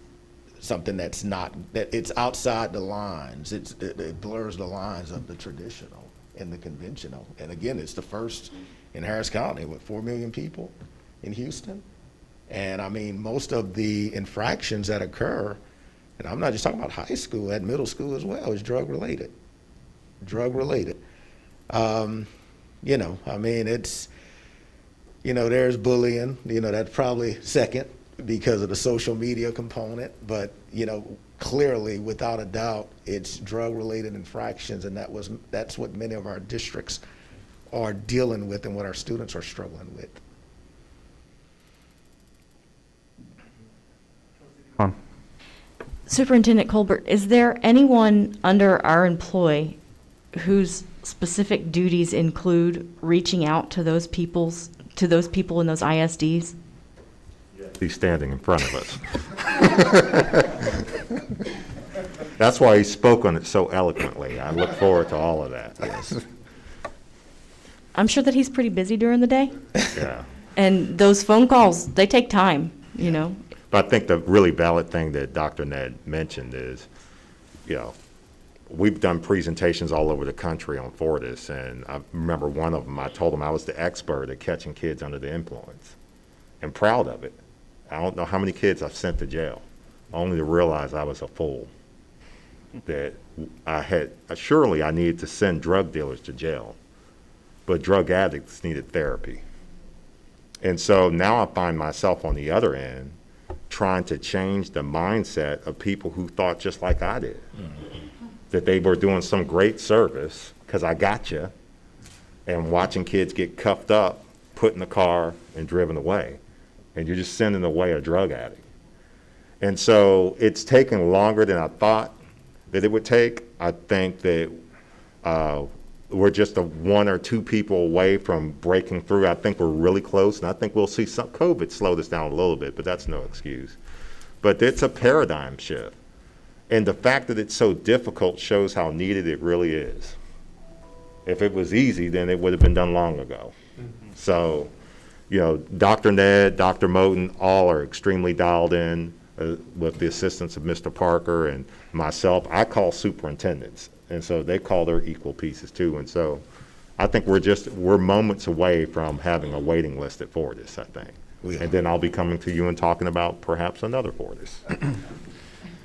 something that's not, that it's outside the lines. It blurs the lines of the traditional and the conventional. And again, it's the first in Harris County with 4 million people in Houston. And I mean, most of the infractions that occur, and I'm not just talking about high school, at middle school as well, is drug related. Drug related. You know, I mean, it's, you know, there's bullying, you know, that's probably second because of the social media component, but, you know, clearly, without a doubt, it's drug-related infractions, and that's what many of our districts are dealing with and what our students are struggling with. Superintendent Colbert, is there anyone under our employ whose specific duties include reaching out to those people in those ISDs? He's standing in front of us. That's why he spoke on it so eloquently. I look forward to all of that. Yes. I'm sure that he's pretty busy during the day. Yeah. And those phone calls, they take time, you know. But I think the really valid thing that Dr. Ned mentioned is, you know, we've done presentations all over the country on Fortis, and I remember one of them, I told them I was the expert at catching kids under the influence, and proud of it. I don't know how many kids I've sent to jail, only to realize I was a fool. That surely I needed to send drug dealers to jail, but drug addicts needed therapy. And so now I find myself on the other end trying to change the mindset of people who thought just like I did. That they were doing some great service, because I got you, and watching kids get cuffed up, put in the car, and driven away. And you're just sending away a drug addict. And so it's taken longer than I thought that it would take. I think that we're just one or two people away from breaking through. I think we're really close, and I think we'll see some COVID slow this down a little bit, but that's no excuse. But it's a paradigm shift. And the fact that it's so difficult shows how needed it really is. If it was easy, then it would have been done long ago. So, you know, Dr. Ned, Dr. Moten, all are extremely dialed in with the assistance of Mr. Parker and myself. I call superintendents, and so they call their equal pieces too. And so I think we're moments away from having a waiting list at Fortis, I think. And then I'll be coming to you and talking about perhaps another Fortis.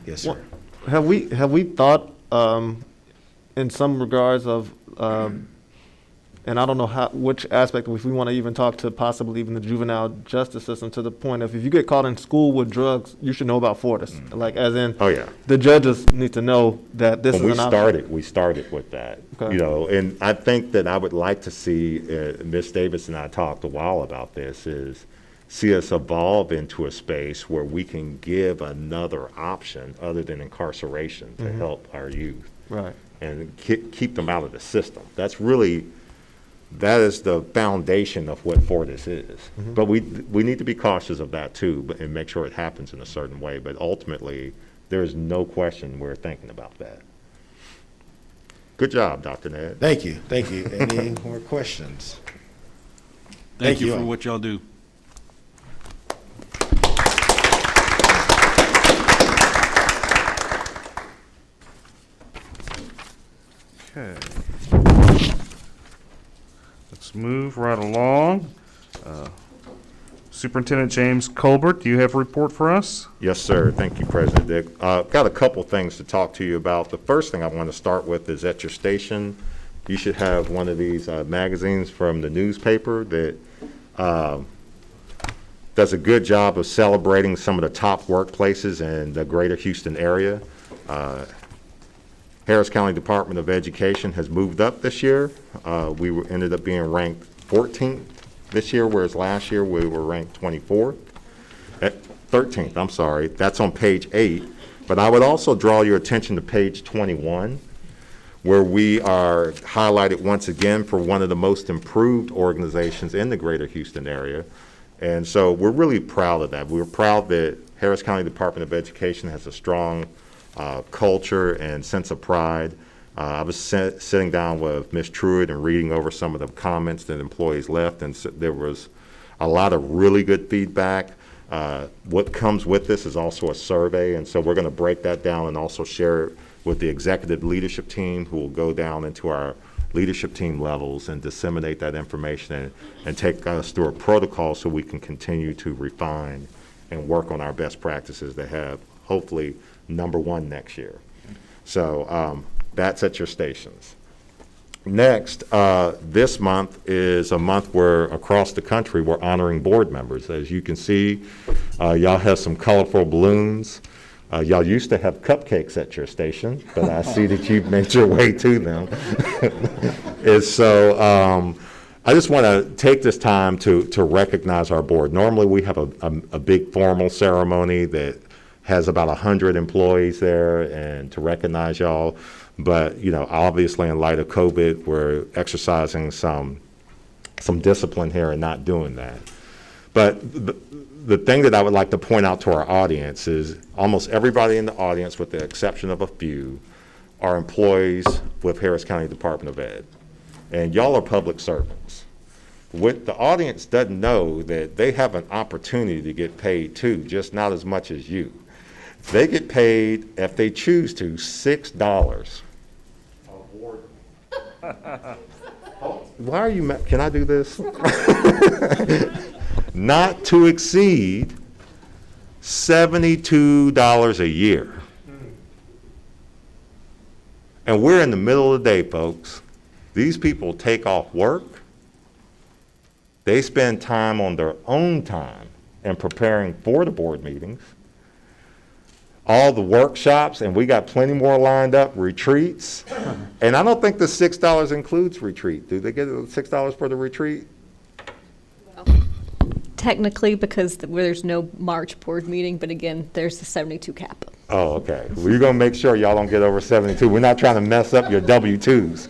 Yes, sir. Have we thought in some regards of, and I don't know which aspect, if we want to even talk to possibly even the juvenile justice system, to the point of if you get caught in school with drugs, you should know about Fortis. Like, as in, Oh, yeah. the judges need to know that this When is an option. we started with that, Okay. you know, and I think that I would like to see, Ms. Davis and I talked a while about this, is see us evolve into a space where we can give another option other than incarceration to help our youth. Right. And keep them out of the system. That is the foundation of what Fortis is. But we need to be cautious of that too, and make sure it happens in a certain way. But ultimately, there is no question we're thinking about that. Good job, Dr. Ned. Thank you. Thank you. Any more questions? Thank you all. for what y'all do. Okay. Let's move right along. Superintendent James Colbert, do you have a report for us? Yes, sir. Thank you, President Dick. Got a couple things to talk to you about. The first thing I want to start with is at your station, you should have one of these magazines from the newspaper that does a good job of celebrating some of the top workplaces in the greater Houston area. Harris County Department of Education has moved up this year. We ended up being ranked 14th this year, whereas last year we were ranked 24th. 13th, I'm sorry. That's on page 8. But I would also draw your attention to page 21, where we are highlighted once again for one of the most improved organizations in the greater Houston area. And so we're really proud of that. We're proud that Harris County Department of Education has a strong culture and sense of pride. I was sitting down with Ms. Truitt and reading over some of the comments that employees left, and there was a lot of really good feedback. What comes with this is also a survey, and so we're going to break that down and also share it with the executive leadership team, who will go down into our leadership team levels and disseminate that information and take us through a protocol so we can continue to refine and work on our best practices to have hopefully #1 next year. So that's at your stations. Next, this month is a month where across the country we're honoring board members. As you can see, y'all have some colorful balloons. Y'all used to have cupcakes at your station, but I see that you've made your way to them. And so I just want to take this time to recognize our board. Normally we have a big formal ceremony that has about 100 employees there and to recognize y'all. But, you know, obviously in light of COVID, we're exercising some discipline here and not doing that. But the thing that I would like to point out to our audience is almost everybody in the audience, with the exception of a few, are employees with Harris County Department of Ed. And y'all are public servants. What the audience doesn't know that they have an opportunity to get paid too, just not as much as you. They get paid, if they choose to, $6. Why are you can I do this? Not to exceed $72 a year. And we're in the middle of the day, folks. These people take off work. They spend time on their own time and preparing for the board meetings. All the workshops, and we got plenty more lined up, retreats. And I don't think the $6 includes retreat. Do they get $6 for the retreat? Technically, because there's no March board meeting, but again, there's the 72 cap. Oh, okay. Well, you're going to make sure y'all don't get over 72. We're not trying to mess up your W-2s.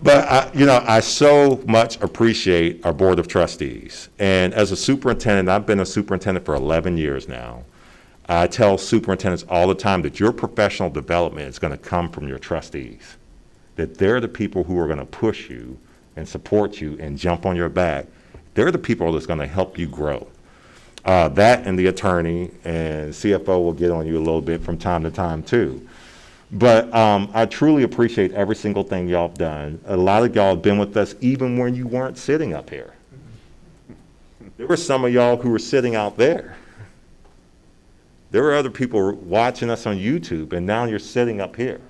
But, I so much appreciate our Board of Trustees. And as a superintendent, I've been a superintendent for 11 years now. I tell superintendents all the time that your professional development is going to come from your trustees, that they're the people who are going to push you and support you and jump on your back. They're the people that's going to help you grow. That and the attorney and CFO will get on you a little bit from time to time too. But I truly appreciate every single thing y'all have done. A lot of y'all have been with us even when you weren't sitting up here. There were some of y'all who were sitting out there. There were other people watching us on YouTube, and now you're sitting up here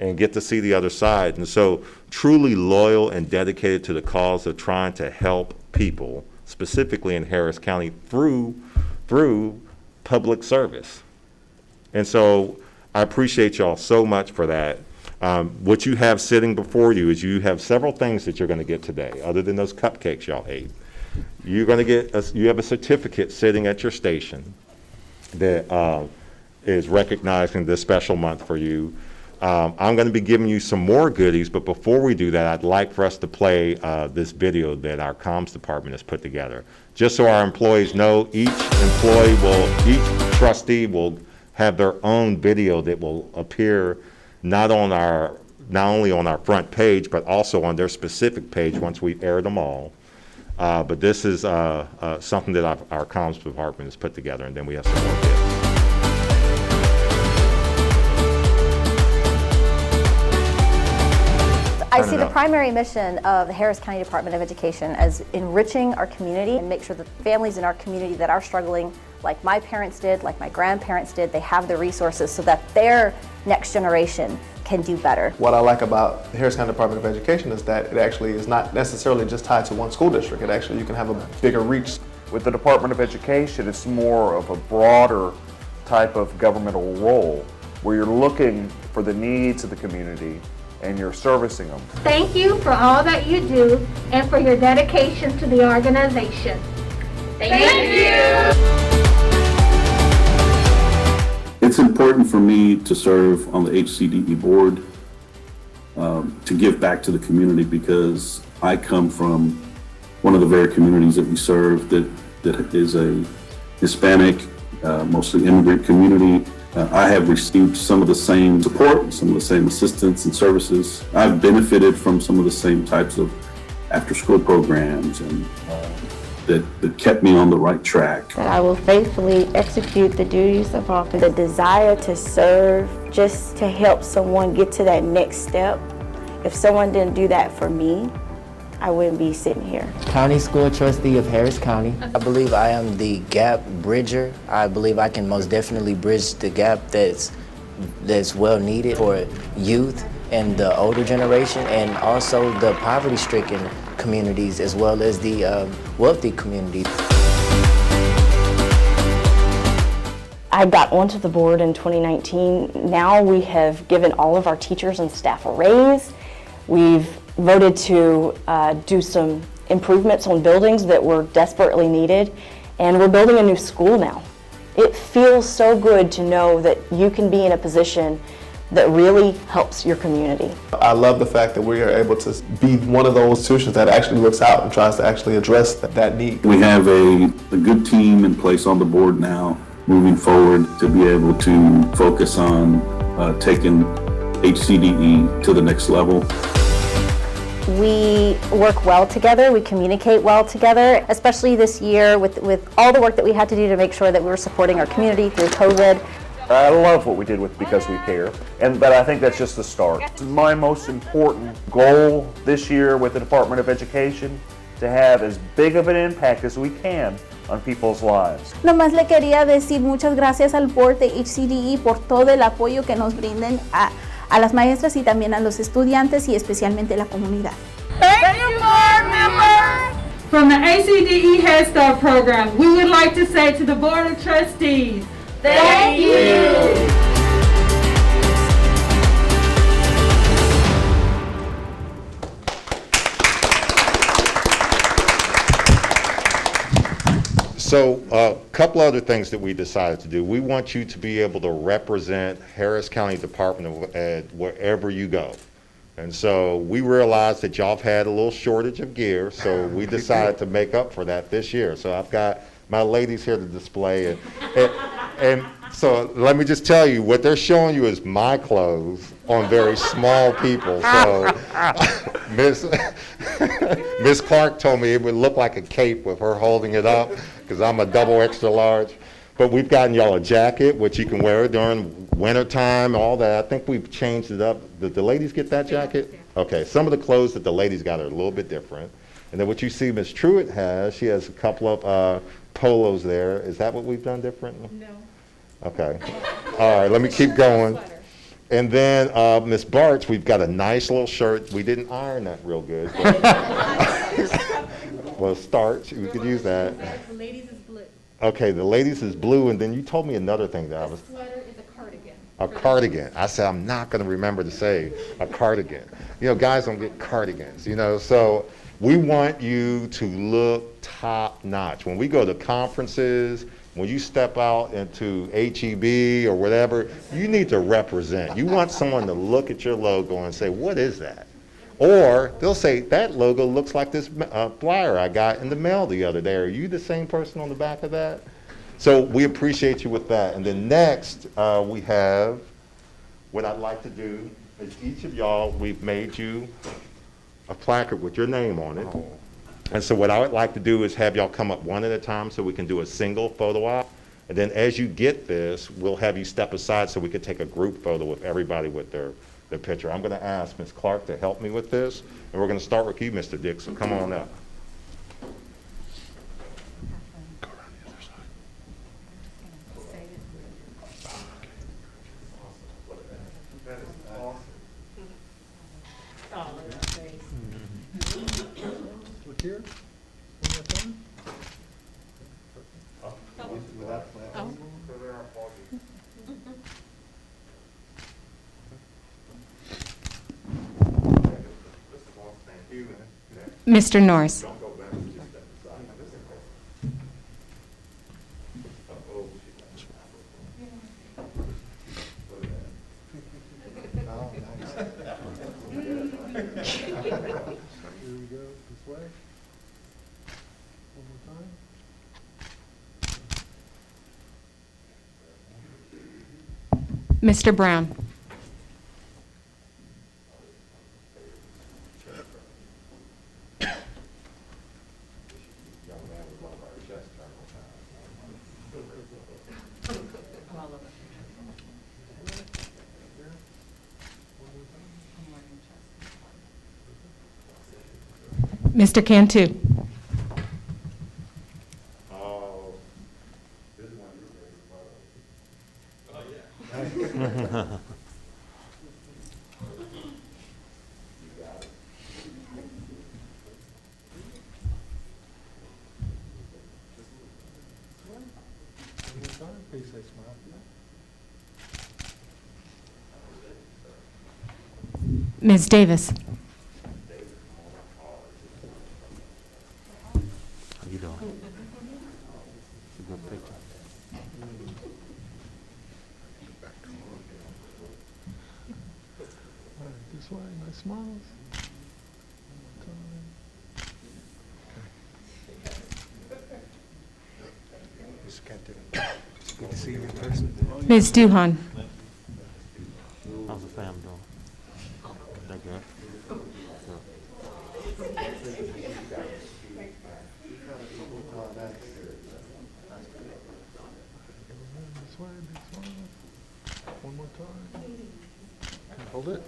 and get to see the other side. And so truly loyal and dedicated to the cause of trying to help people, specifically in Harris County, through public service. And so I appreciate y'all so much for that. What you have sitting before you is you have several things that you're going to get today, other than those cupcakes y'all ate. You're going to get you have a certificate sitting at your station that is recognizing this special month for you. I'm going to be giving you some more goodies, but before we do that, I'd like for us to play this video that our comms department has put together. Just so our employees know, each trustee will have their own video that will appear not only on our front page, but also on their specific page once we've aired them all. But this is something that our comms department has put together, and then we have some more bits. I see the primary mission of the Harris County Department of Education as enriching our community and make sure that families in our community that are struggling, like my parents did, like my grandparents did, they have the resources so that their next generation can do better. What I like about the Harris County Department of Education is that it actually is not necessarily just tied to one school district. It actually, you can have a bigger reach. With the Department of Education, it's more of a broader type of governmental role where you're looking for the needs of the community and you're servicing them. Thank you for all that you do and for your dedication to the organization. Thank you. It's important for me to serve on the HCDE board, to give back to the community, because I come from one of the very communities that we serve that is a Hispanic, mostly immigrant community. I have received some of the same support, some of the same assistance and services. I've benefited from some of the same types of after-school programs and that kept me on the right track. That I will faithfully execute the duties of office. The desire to serve, just to help someone get to that next step. If someone didn't do that for me, I wouldn't be sitting here. County School Trustee of Harris County. I believe I am the gap bridger. I believe I can most definitely bridge the gap that's well needed for youth and the older generation, and also the poverty-stricken communities as well as the wealthy communities. I got onto the board in 2019. Now we have given all of our teachers and staff a raise. We've voted to do some improvements on buildings that were desperately needed, and we're building a new school now. It feels so good to know that you can be in a position that really helps your community. I love the fact that we are able to be one of those institutions that actually looks out and tries to actually address that need. We have a good team in place on the board now, moving forward to be able to focus on taking HCDE to the next level. We work well together, we communicate well together, especially this year with all the work that we had to do to make sure that we were supporting our community through COVID. I love what we did with Because We Care, but I think that's just the start. My most important goal this year with the Department of Education, to have as big of an impact as we can on people's lives. Nomás le quería decir muchas gracias al board de HCDE por todo el apoyo que nos brinden a las maestras y también a los estudiantes y especialmente a la comunidad. Thank you, board members. From the HCDE Head Start program, we would like to say to the Board of Trustees, thank you. So a couple other things that we decided to do. We want you to be able to represent Harris County Department of Ed wherever you go. And so we realized that y'all have had a little shortage of gear, so we decided to make up for that this year. So I've got my ladies here to display, and so let me just tell you, what they're showing you is my clothes on very small people. So Miss Clark told me it would look like a cape with her holding it up, because I'm a double extra large. But we've gotten y'all a jacket, which you can wear during winter time, all that. I think we've changed it up. Did the ladies get that jacket? Okay, some of the clothes that the ladies got are a little bit different. And then what you see Miss Truitt has, she has a couple of polos there. Is that what we've done different? No. Okay. All right, let me keep going. And then Miss Bartz, we've got a nice little shirt. We didn't iron that real good. Well, starch, we could use that. The ladies is blue. Okay, the ladies is blue, and then you told me another thing that I was. The sweater is a cardigan. A cardigan. I said, I'm not going to remember to say a cardigan. You know, guys don't get cardigans, you know, so we want you to look top notch. When we go to conferences, when you step out into HEB or whatever, you need to represent. You want someone to look at your logo and say, what is that? Or they'll say, that logo looks like this flyer I got in the mail the other day. Are you the same person on the back of that? So we appreciate you with that. And then next, we have, what I'd like to do is each of y'all, we've made you a placard with your name on it. And so what I would like to do is have y'all come up one at a time so we can do a single photo op. And then as you get this, we'll have you step aside so we can take a group photo with everybody with their picture. I'm going to ask Ms. Clark to help me with this. And we're going to start with you, Mr. Dixon. Come on up. Look here. Mr. Norris. Mr. Brown. Mr. Cantu. Ms. Davis. How you doing? Good picture. This way, nice smiles. Good to see you in person. Ms. Duhan. How's the fam doing? They good? This way, big smile. One more time. Hold it.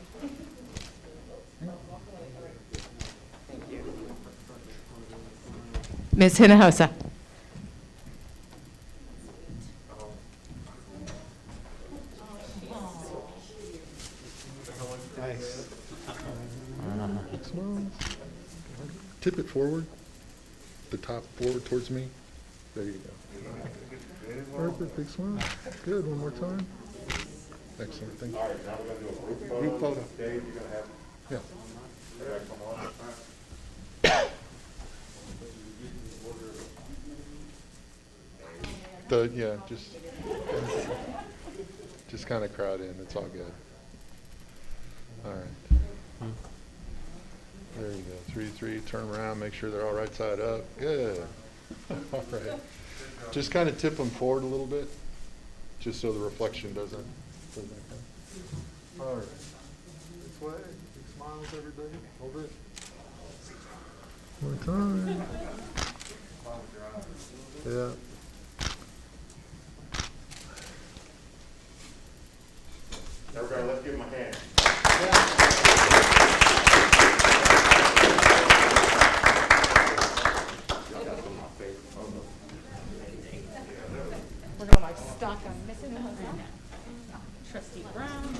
Ms. Hinojosa. Nice. Smiles. Tip it forward. The top forward towards me. There you go. Perfect. Big smile. Good. One more time. Excellent. Thank you. Group photo. Yeah. Yeah, just kind of crowd in. It's all good. All right. There you go. 3-3. Turn around. Make sure they're all right side up. Good. All right. Just kind of tip them forward a little bit, just so the reflection doesn't come. All right. This way. Big smiles, everybody. Hold it. More time. Yeah. Everybody, let's give him a hand. We're going to like stock on missing the husband. Trustee Brown.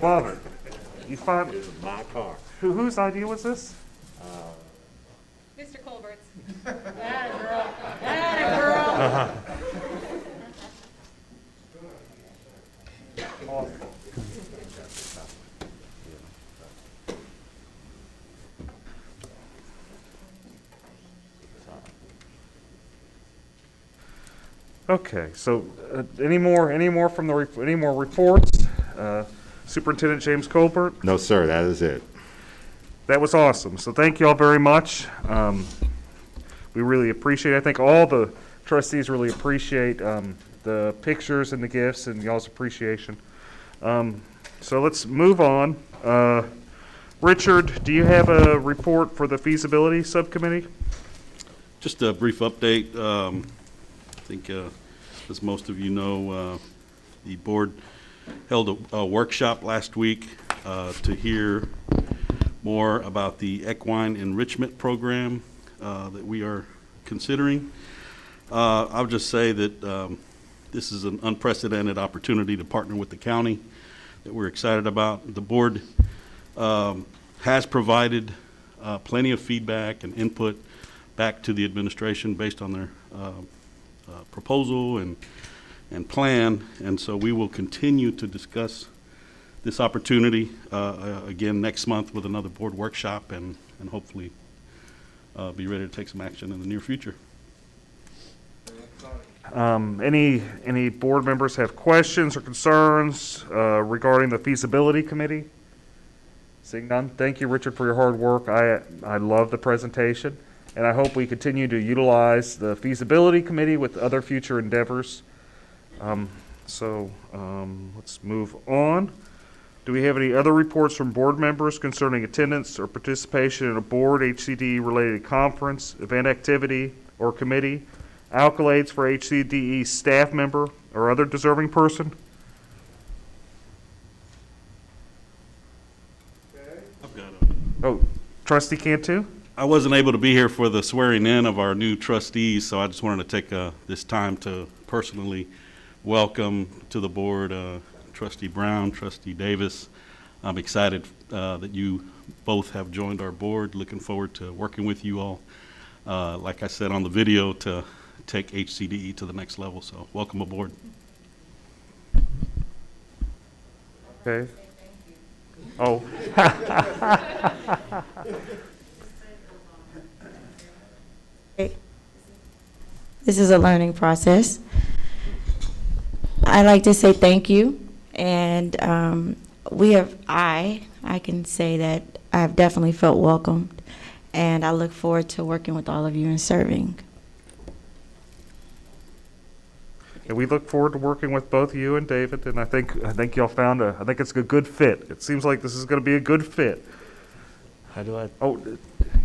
Love it. You find, This is my car. whose idea was this? Mr. Colbert's. Atta girl. Atta girl. Okay, so any more from the any more reports? Superintendent James Colbert. No, sir, that is it. That was awesome. So thank you all very much. We really appreciate it. I think all the trustees really appreciate the pictures and the gifts and y'all's appreciation. So let's move on. Richard, do you have a report for the feasibility subcommittee? Just a brief update. I think, as most of you know, the board held a workshop last week to hear more about the Equine Enrichment program that we are considering. I'll just say that this is an unprecedented opportunity to partner with the county that we're excited about. The board has provided plenty of feedback and input back to the administration based on their proposal and plan, and so we will continue to discuss this opportunity again next month with another board workshop and hopefully be ready to take some action in the near future. Any board members have questions or concerns regarding the feasibility committee? Seeing none, thank you, Richard, for your hard work. I love the presentation, and I hope we continue to utilize the feasibility committee with other future endeavors. Let's move on. Do we have any other reports from board members concerning attendance or participation in a board HCDE-related conference, event activity, or committee, accolades for HCDE staff member or other deserving person? Oh, Trustee Cantu? I wasn't able to be here for the swearing in of our new trustees, so I just wanted to take this time to personally welcome to the board Trustee Brown, Trustee Davis. I'm excited that you both have joined our board. Looking forward to working with you all. Like I said on the video, to take HCDE to the next level. So welcome aboard. Okay. Oh. This is a learning process. I'd like to say thank you, and I can say that I've definitely felt welcomed, and I look forward to working with all of you and serving. And we look forward to working with both you and David, and I think y'all found I think it's a good fit. It seems like this is going to be a good fit. How do I? Oh,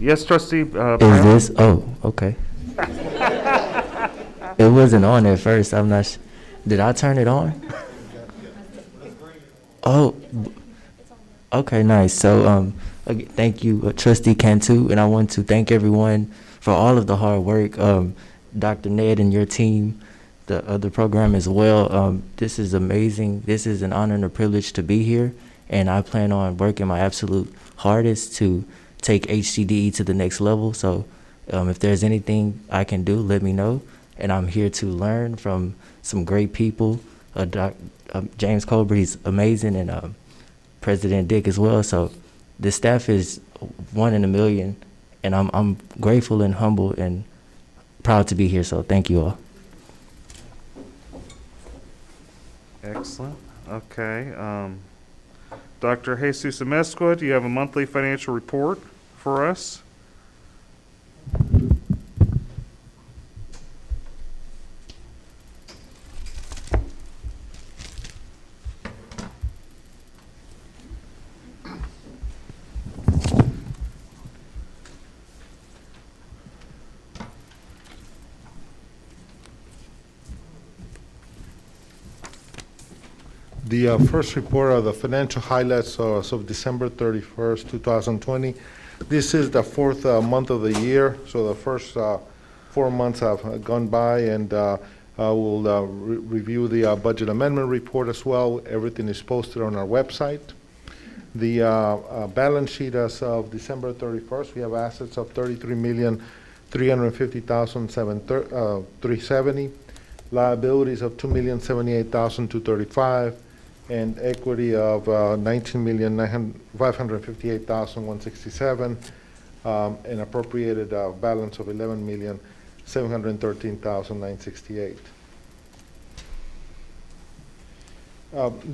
yes, Trustee. Is this? Oh, okay. It wasn't on at first. I'm not. Did I turn it on? Oh, okay, nice. So, thank you, Trustee Cantu, and I want to thank everyone for all of the hard work. Dr. Ned and your team, the other program as well. This is amazing. This is an honor and a privilege to be here, and I plan on working my absolute hardest to take HCDE to the next level. So, if there's anything I can do, let me know. And I'm here to learn from some great people. James Colbert, he's amazing, and President Dick as well. So the staff is one in a million, and I'm grateful and humble and proud to be here. So thank you all. Excellent. Okay. Dr. Jesus Amezcua, do you have a monthly financial report for us? The first report are the financial highlights as of December 31st, 2020. This is the fourth month of the year, so the first 4 months have gone by, and we'll review the budget amendment report as well. Everything is posted on our website. The balance sheet as of December 31st, we have assets of $33,350,370, liabilities of $2,078,235, and equity of $19,558,167, an appropriated balance of $11,713,968.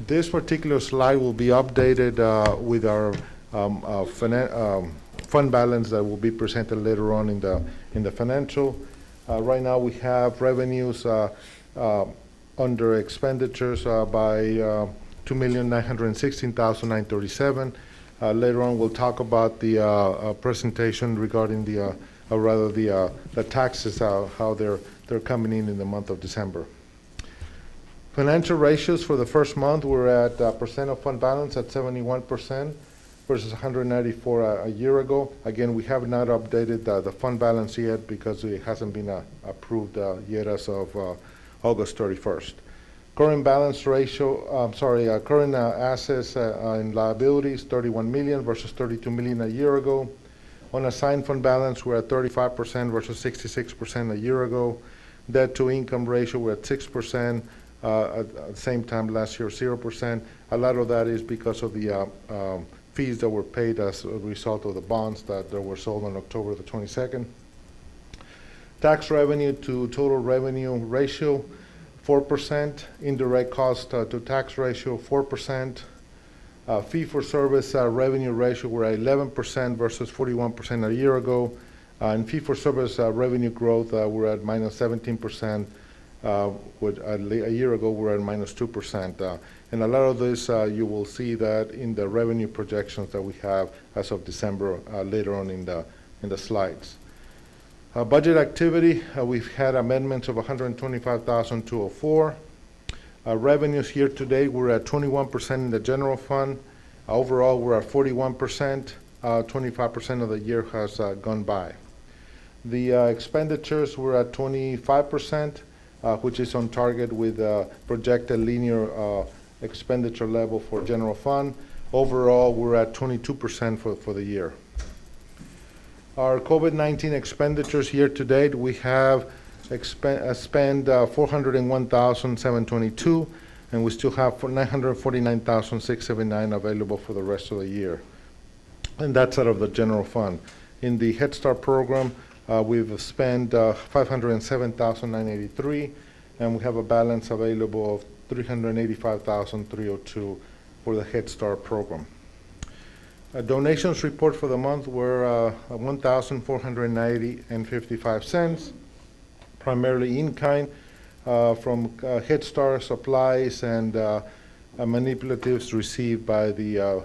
This particular slide will be updated with our fund balance that will be presented later on in the financial. Right now we have revenues under expenditures by $2,916,937. Later on, we'll talk about the presentation regarding the taxes, how they're coming in the month of December. Financial ratios for the first month, we're at percent of fund balance at 71% versus 194 a year ago. Again, we have not updated the fund balance yet because it hasn't been approved yet as of August 31st. Current balance ratio, current assets and liabilities, 31 million versus 32 million a year ago. On assigned fund balance, we're at 35% versus 66% a year ago. Debt to income ratio, we're at 6%. At the same time last year, 0%. A lot of that is because of the fees that were paid as a result of the bonds that were sold on October the 22nd. Tax revenue to total revenue ratio, 4%. Indirect cost to tax ratio, 4%. Fee for service revenue ratio, we're at 11% versus 41% a year ago. And fee for service revenue growth, we're at minus 17%. A year ago, we're at minus 2%. And a lot of this, you will see that in the revenue projections that we have as of December later on in the slides. Budget activity, we've had amendments of $125,204. Revenues year to date, we're at 21% in the general fund. Overall, we're at 41%. 25% of the year has gone by. The expenditures were at 25%, which is on target with projected linear expenditure level for general fund. Overall, we're at 22% for the year. Our COVID-19 expenditures year to date, we have spent $401,722, and we still have $949,679 available for the rest of the year. And that's out of the general fund. In the Head Start program, we've spent $507,983, and we have a balance available of $385,302 for the Head Start program. Donations report for the month were $1,490.55, primarily in kind from Head Start supplies and manipulatives received by the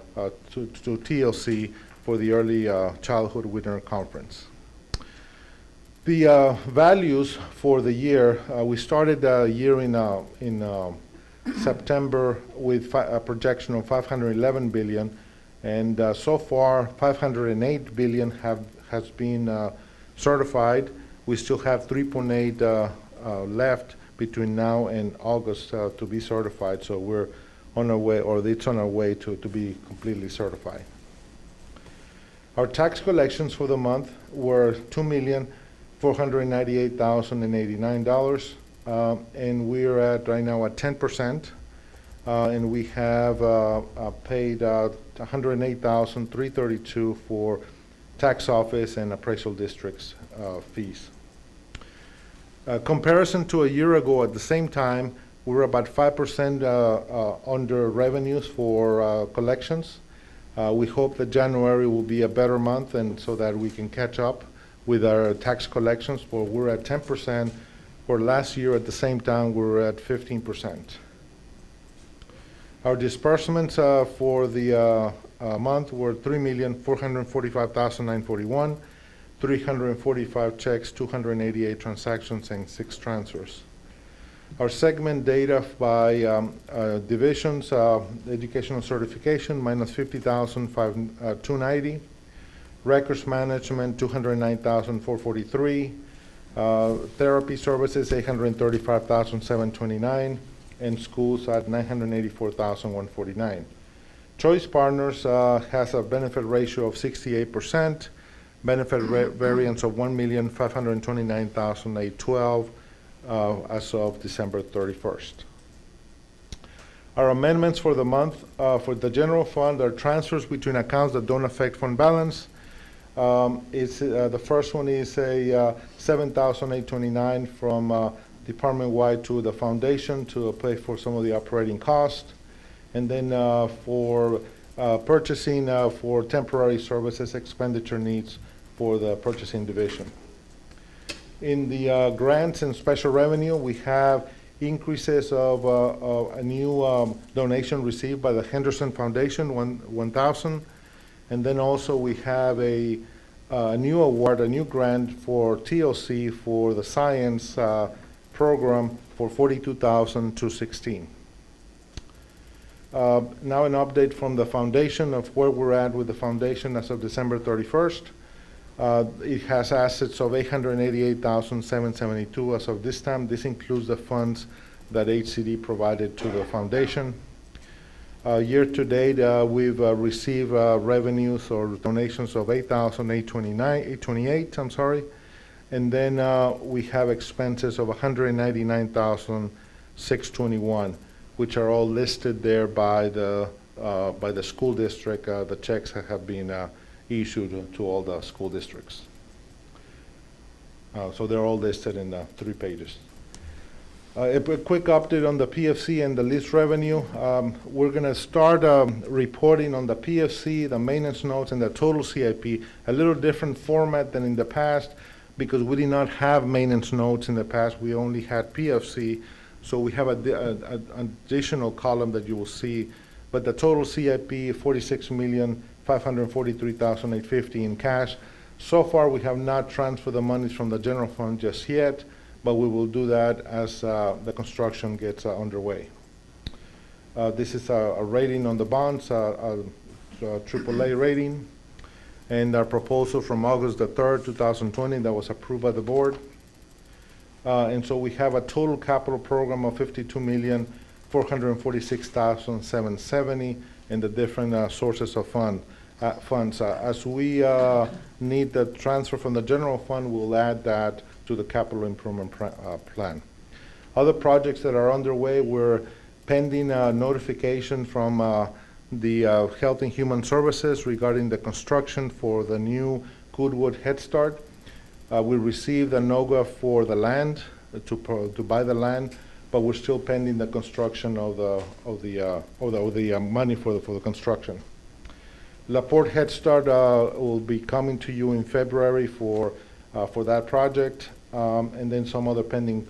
to TLC for the Early Childhood Winter Conference. The values for the year, we started the year in September with a projection of $511 billion, and so far $508 billion has been certified. We still have 3.8 left between now and August to be certified, so we're on our way, or it's on our way to be completely certified. Our tax collections for the month were $2,498,089, and we're at right now at 10%, and we have paid $108,332 for tax office and appraisal districts fees. Comparison to a year ago at the same time, we're about 5% under revenues for collections. We hope that January will be a better month, and so that we can catch up with our tax collections. But we're at 10%. For last year at the same time, we were at 15%. Our disbursements for the month were $3,445,941, 345 checks, 288 transactions, and 6 transfers. Our segment data by divisions, educational certification, minus 50,290, records management, 209,443, therapy services, 835,729, and schools at 984,149. Choice Partners has a benefit ratio of 68%, benefit variance of 1,529,812 as of December 31st. Our amendments for the month for the general fund are transfers between accounts that don't affect fund balance. The first one is a $7,829 from department-wide to the foundation to pay for some of the operating costs, and then for purchasing for temporary services expenditure needs for the purchasing division. In the grants and special revenue, we have increases of a new donation received by the Henderson Foundation, 1,000, and then also we have a new award, a new grant for TLC for the science program for $42,216. Now an update from the foundation of where we're at with the foundation as of December 31st. It has assets of $888,772 as of this time. This includes the funds that HCD provided to the foundation. Year to date, we've received revenues or donations of $828, and then we have expenses of $199,621, which are all listed there by the by the school district. The checks have been issued to all the school districts. So they're all listed in 3 pages. A quick update on the PFC and the lease revenue. We're going to start reporting on the PFC, the maintenance notes, and the total CIP, a little different format than in the past because we did not have maintenance notes in the past. We only had PFC, so we have an additional column that you will see. But the total CIP, $46,543,850 in cash. So far, we have not transferred the monies from the general fund just yet, but we will do that as the construction gets underway. This is a rating on the bonds, a AAA rating, and our proposal from August the 3rd, 2020, that was approved by the board. And so we have a total capital program of $52,446,770 in the different sources of funds. As we need the transfer from the general fund, we'll add that to the capital improvement plan. Other projects that are underway, we're pending notification from the Health and Human Services regarding the construction for the new Goodwood Head Start. We received a NOGA for the land, to buy the land, but we're still pending the construction of the money for the construction. LaPorte Head Start will be coming to you in February for that project, and then some other pending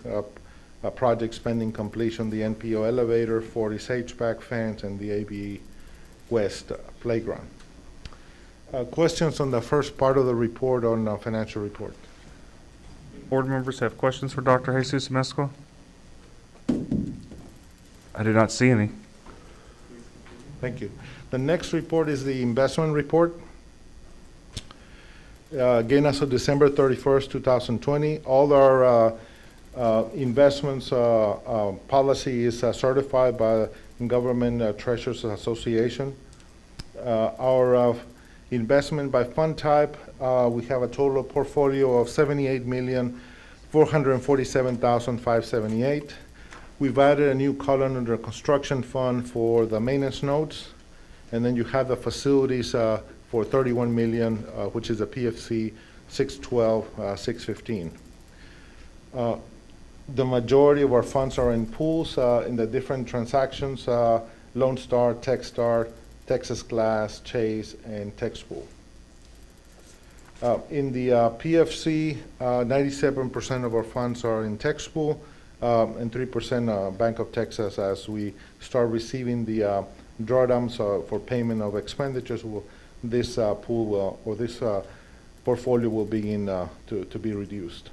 projects pending completion, the NPO elevator, Fortis HVAC fence, and the ABE West playground. Questions on the first part of the report on the financial report? Board members have questions for Dr. Jesus Mescal? I do not see any. Thank you. The next report is the investment report. Again, as of December 31st, 2020, all our investments policy is certified by Government Treasurers Association. Our investment by fund type, we have a total portfolio of $78,447,578. We've added a new column under construction fund for the maintenance notes, and then you have the facilities for $31 million, which is a PFC 612, 615. The majority of our funds are in pools in the different transactions, Lone Star, Techstar, Texas Glass, Chase, and TexPool. In the PFC, 97% of our funds are in TexPool, and 3% Bank of Texas. As we start receiving the drawdowns for payment of expenditures, this pool will, or this portfolio will begin to be reduced.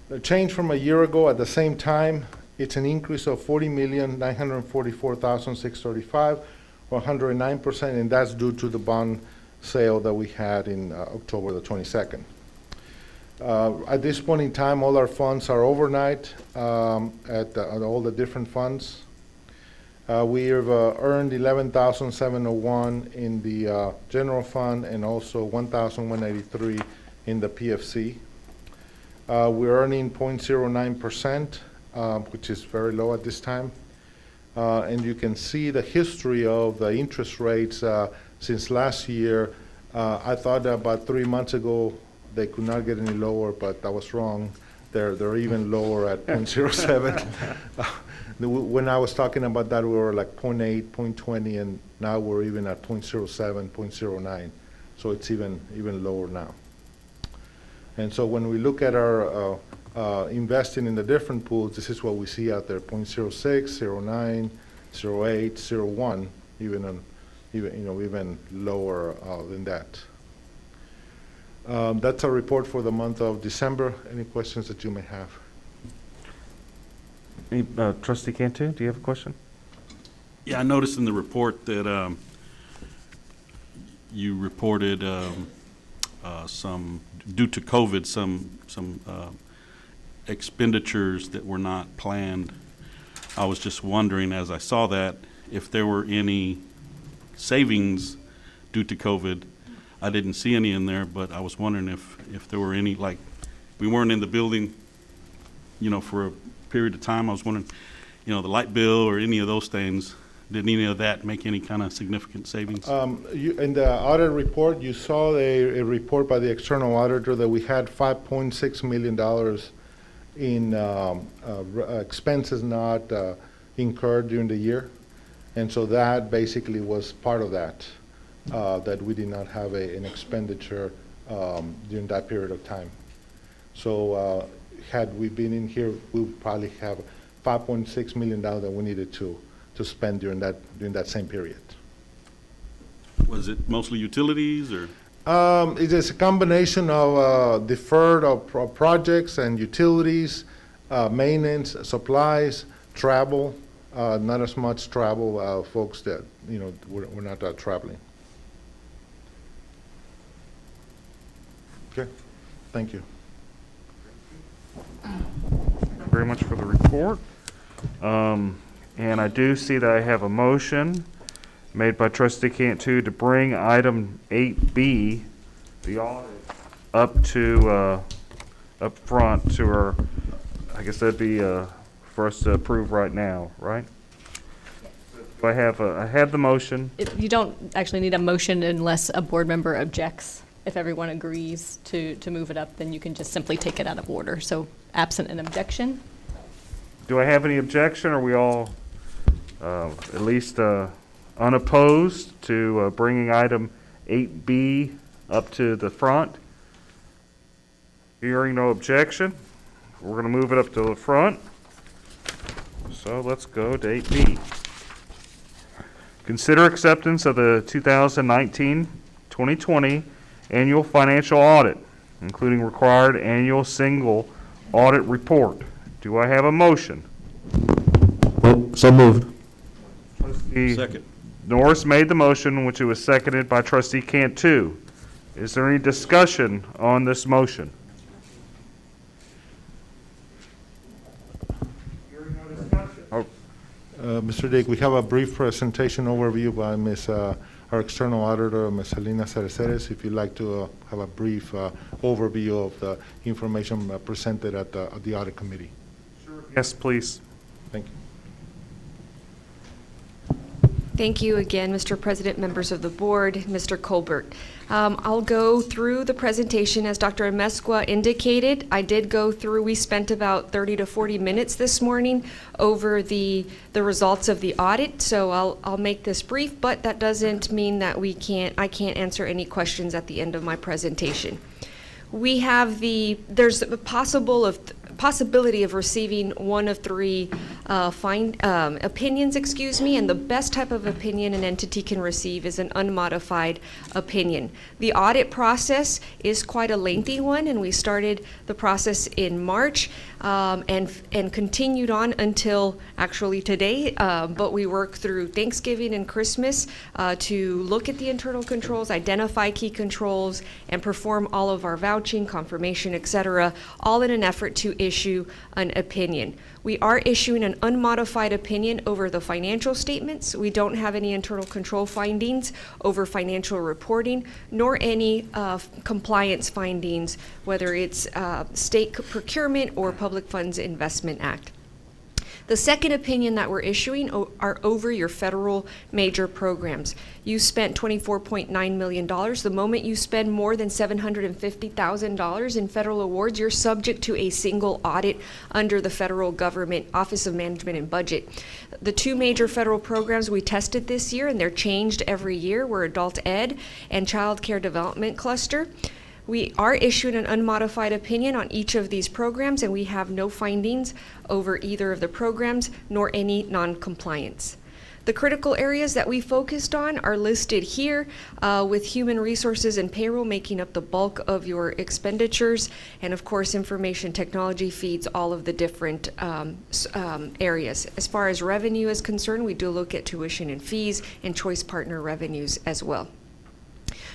The change from a year ago at the same time, it's an increase of $40,944,635, or 109%, and that's due to the bond sale that we had in October the 22nd. At this point in time, all our funds are overnight at all the different funds. We have earned $11,701 in the general fund and also $1,183 in the PFC. We're earning 0.09%, which is very low at this time. And you can see the history of the interest rates since last year. I thought about 3 months ago they could not get any lower, but I was wrong. They're even lower at 0.07. When I was talking about that, we were like 0.8, 0.20, and now we're even at 0.07, 0.09. So it's even lower now. And so when we look at our investing in the different pools, this is what we see out there: 0.06, 0.09, 0.8, 0.1, even lower than that. That's a report for the month of December. Any questions that you may have? Trustee Cantu, do you have a question? Yeah, I noticed in the report that you reported some, due to COVID, some expenditures that were not planned. I was just wondering, as I saw that, if there were any savings due to COVID. I didn't see any in there, but I was wondering if there were any, like, we weren't in the building, for a period of time. I was wondering, the light bill or any of those things, did any of that make any kind of significant savings? In the audit report, you saw a report by the external auditor that we had $5.6 million in expenses not incurred during the year. And so that basically was part of that, that we did not have an expenditure during that period of time. So had we been in here, we would probably have $5.6 million that we needed to spend during that same period. Was it mostly utilities or? It is a combination of deferred projects and utilities, maintenance, supplies, travel. Not as much travel, folks that, we're not traveling. Okay, thank you. Thank you very much for the report. And I do see that I have a motion made by Trustee Cantu to bring item 8B, the audit, up front to our, I guess that'd be for us to approve right now, right? I have the motion. You don't actually need a motion unless a board member objects. If everyone agrees to move it up, then you can just simply take it out of order. So absent an objection. Do I have any objection? Are we all at least unopposed to bringing item 8B up to the front? Hearing no objection, we're going to move it up to the front. So let's go to 8B. Consider acceptance of the 2019-2020 annual financial audit, including required annual single audit report. Do I have a motion? So moved. Trustee Second. Norris made the motion, which was seconded by Trustee Cantu. Is there any discussion on this motion? Mr. Dick, we have a brief presentation overview by our external auditor, Ms. Helena Cereceres. If you'd like to have a brief overview of the information presented at the audit committee. Sure. Yes, please. Thank you. Thank you again, Mr. President, members of the board, Mr. Colbert. I'll go through the presentation as Dr. Amezcua indicated. I did go through, we spent about 30 to 40 minutes this morning over the results of the audit, so I'll make this brief, but that doesn't mean that I can't answer any questions at the end of my presentation. We have there's a possibility of receiving one of three opinions, and the best type of opinion an entity can receive is an unmodified opinion. The audit process is quite a lengthy one, and we started the process in March and continued on until actually today, but we worked through Thanksgiving and Christmas to look at the internal controls, identify key controls, and perform all of our vouching, confirmation, etc., all in an effort to issue an opinion. We are issuing an unmodified opinion over the financial statements. We don't have any internal control findings over financial reporting, nor any compliance findings, whether it's state procurement or Public Funds Investment Act. The second opinion that we're issuing are over your federal major programs. You spent $24.9 million. The moment you spend more than $750,000 in federal awards, you're subject to a single audit under the federal government Office of Management and Budget. The two major federal programs we tested this year, and they're changed every year, were Adult Ed and Child Care Development Cluster. We are issuing an unmodified opinion on each of these programs, and we have no findings over either of the programs, nor any non-compliance. The critical areas that we focused on are listed here, with human resources and payroll making up the bulk of your expenditures, and of course information technology feeds all of the different areas. As far as revenue is concerned, we do look at tuition and fees and choice partner revenues as well.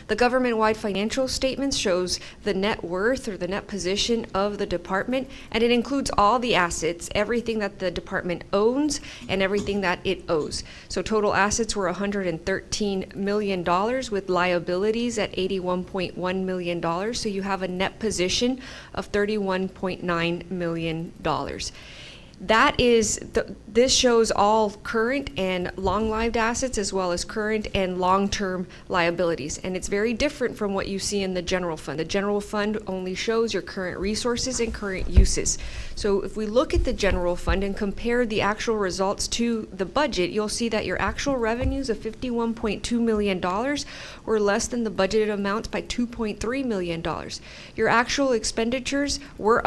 The government-wide financial statements shows the net worth or the net position of the department, and it includes all the assets, everything that the department owns and everything that it owes. So total assets were $113 million with liabilities at $81.1 million. So you have a net position of $31.9 million. That is, this shows all current and long-lived assets as well as current and long-term liabilities. And it's very different from what you see in the general fund. The general fund only shows your current resources and current uses. So if we look at the general fund and compare the actual results to the budget, you'll see that your actual revenues of $51.2 million were less than the budgeted amounts by $2.3 million. Your actual expenditures were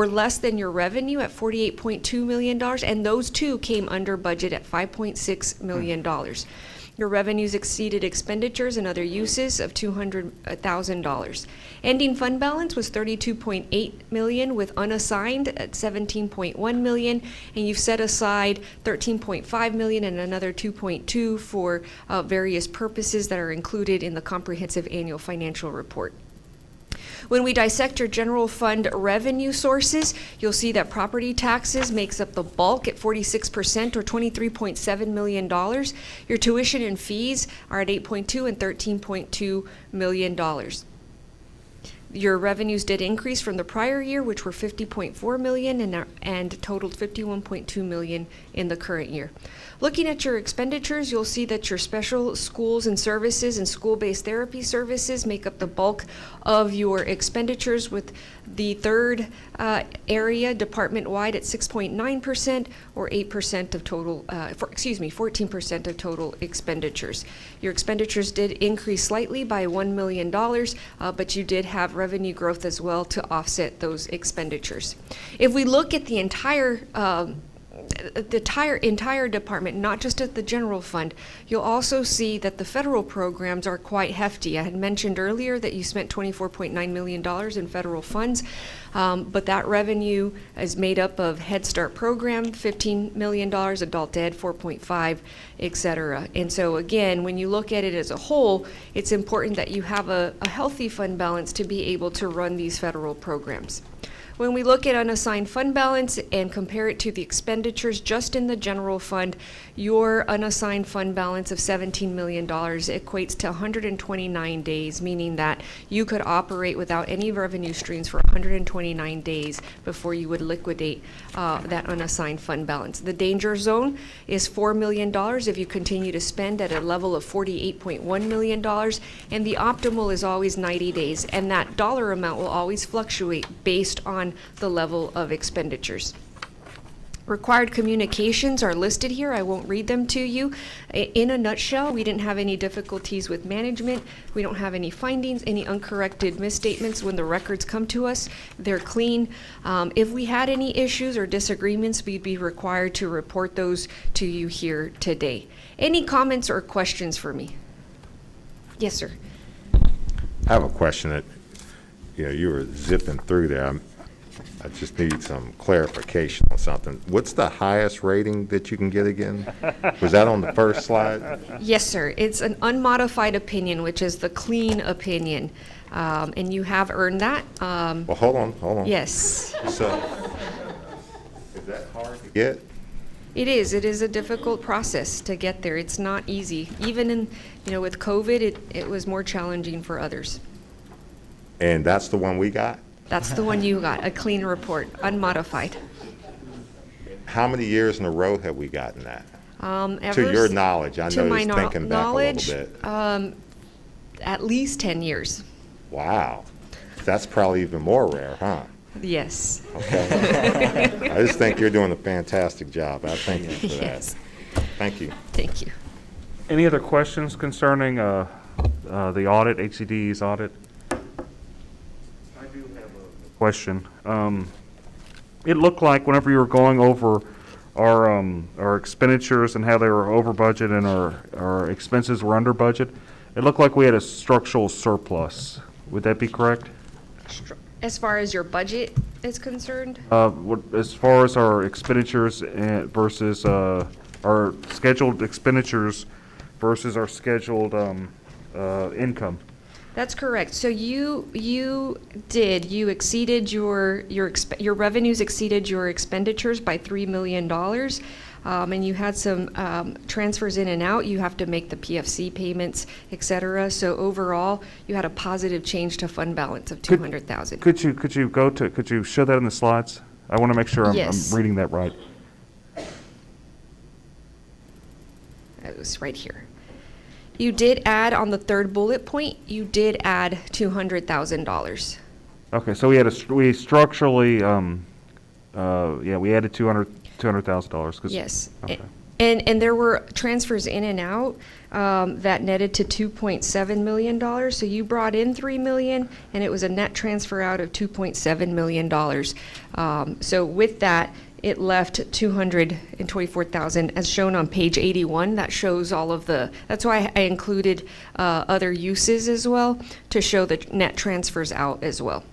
less than your revenue at $48.2 million, and those two came under budget at $5.6 million. Your revenues exceeded expenditures and other uses of $200,000. Ending fund balance was $32.8 million with unassigned at $17.1 million, and you've set aside $13.5 million and another $2.2 for various purposes that are included in the comprehensive annual financial report. When we dissect your general fund revenue sources, you'll see that property taxes makes up the bulk at 46% or $23.7 million. Your tuition and fees are at $8.2 and $13.2 million. Your revenues did increase from the prior year, which were $50.4 million and totaled $51.2 million in the current year. Looking at your expenditures, you'll see that your special schools and services and school-based therapy services make up the bulk of your expenditures, with the third area department-wide at 6.9% or 8% of total, 14% of total expenditures. Your expenditures did increase slightly by $1 million, but you did have revenue growth as well to offset those expenditures. If we look at the entire department, not just at the general fund, you'll also see that the federal programs are quite hefty. I had mentioned earlier that you spent $24.9 million in federal funds, but that revenue is made up of Head Start program, $15 million, Adult Ed, $4.5, etc. And so again, when you look at it as a whole, it's important that you have a healthy fund balance to be able to run these federal programs. When we look at unassigned fund balance and compare it to the expenditures just in the general fund, your unassigned fund balance of $17 million equates to 129 days, meaning that you could operate without any revenue streams for 129 days before you would liquidate that unassigned fund balance. The danger zone is $4 million if you continue to spend at a level of $48.1 million, and the optimal is always 90 days, and that dollar amount will always fluctuate based on the level of expenditures. Required communications are listed here. I won't read them to you. In a nutshell, we didn't have any difficulties with management. We don't have any findings, any uncorrected misstatements when the records come to us. They're clean. If we had any issues or disagreements, we'd be required to report those to you here today. Any comments or questions for me? Yes, sir. I have a question that, you were zipping through there. I just need some clarification on something. What's the highest rating that you can get again? Was that on the first slide? Yes, sir. It's an unmodified opinion, which is the clean opinion. And you have earned that. Well, hold on. Yes. So, is that hard to get? It is. It is a difficult process to get there. It's not easy. Even in, with COVID, it was more challenging for others. And that's the one we got? That's the one you got, a clean report, unmodified. How many years in a row have we gotten that? To your knowledge, I know it's thinking back a little bit. At least 10 years. Wow. That's probably even more rare, huh? Yes. Okay. I just think you're doing a fantastic job. I thank you for Yes. that. Thank you. Thank you. Any other questions concerning the audit, HCDE's audit? Question. It looked like whenever you were going over our expenditures and how they were over budget and our expenses were under budget, it looked like we had a structural surplus. Would that be correct? As far as your budget is concerned? As far as our expenditures versus our scheduled expenditures versus our scheduled income. That's correct. So you exceeded your revenues exceeded your expenditures by $3 million, and you had some transfers in and out. You have to make the PFC payments, et cetera. So overall, you had a positive change to fund balance of $200,000. Could you show that in the slides? I want to make sure I'm Yes. reading that right. It was right here. You did add on the third bullet point, you did add $200,000. Okay, so we structurally, we added $200,000. Yes. Okay. And there were transfers in and out that netted to $2.7 million. So you brought in $3 million, and it was a net transfer out of $2.7 million. So with that, it left $224,000, as shown on page 81. That shows all of the. That's why I included other uses as well, to show the net transfers out as well.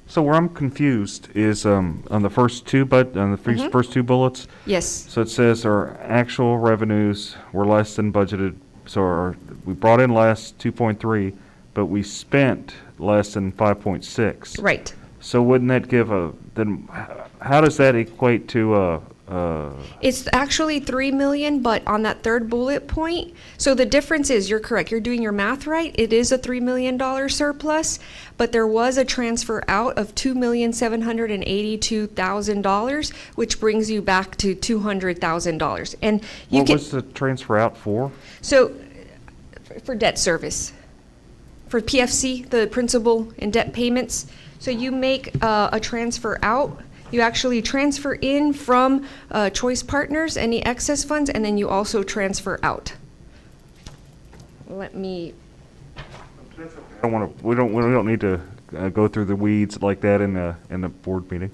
So where I'm confused is on the first two first two bullets. Yes. So it says our actual revenues were less than budgeted. So we brought in less, 2.3, but we spent less than 5.6. Right. So wouldn't that give then how does that equate to It's actually $3 million, but on that third bullet point, so the difference is, you're correct, you're doing your math right, it is a $3 million surplus, but there was a transfer out of $2,782,000, which brings you back to $200,000. And you what can, was the transfer out for? so, for debt service, for PFC, the principal and debt payments, so you make a transfer out. You actually transfer in from Choice Partners, any excess funds, and then you also transfer out. Let me. I don't want to. We don't need to go through the weeds like that in the board meeting.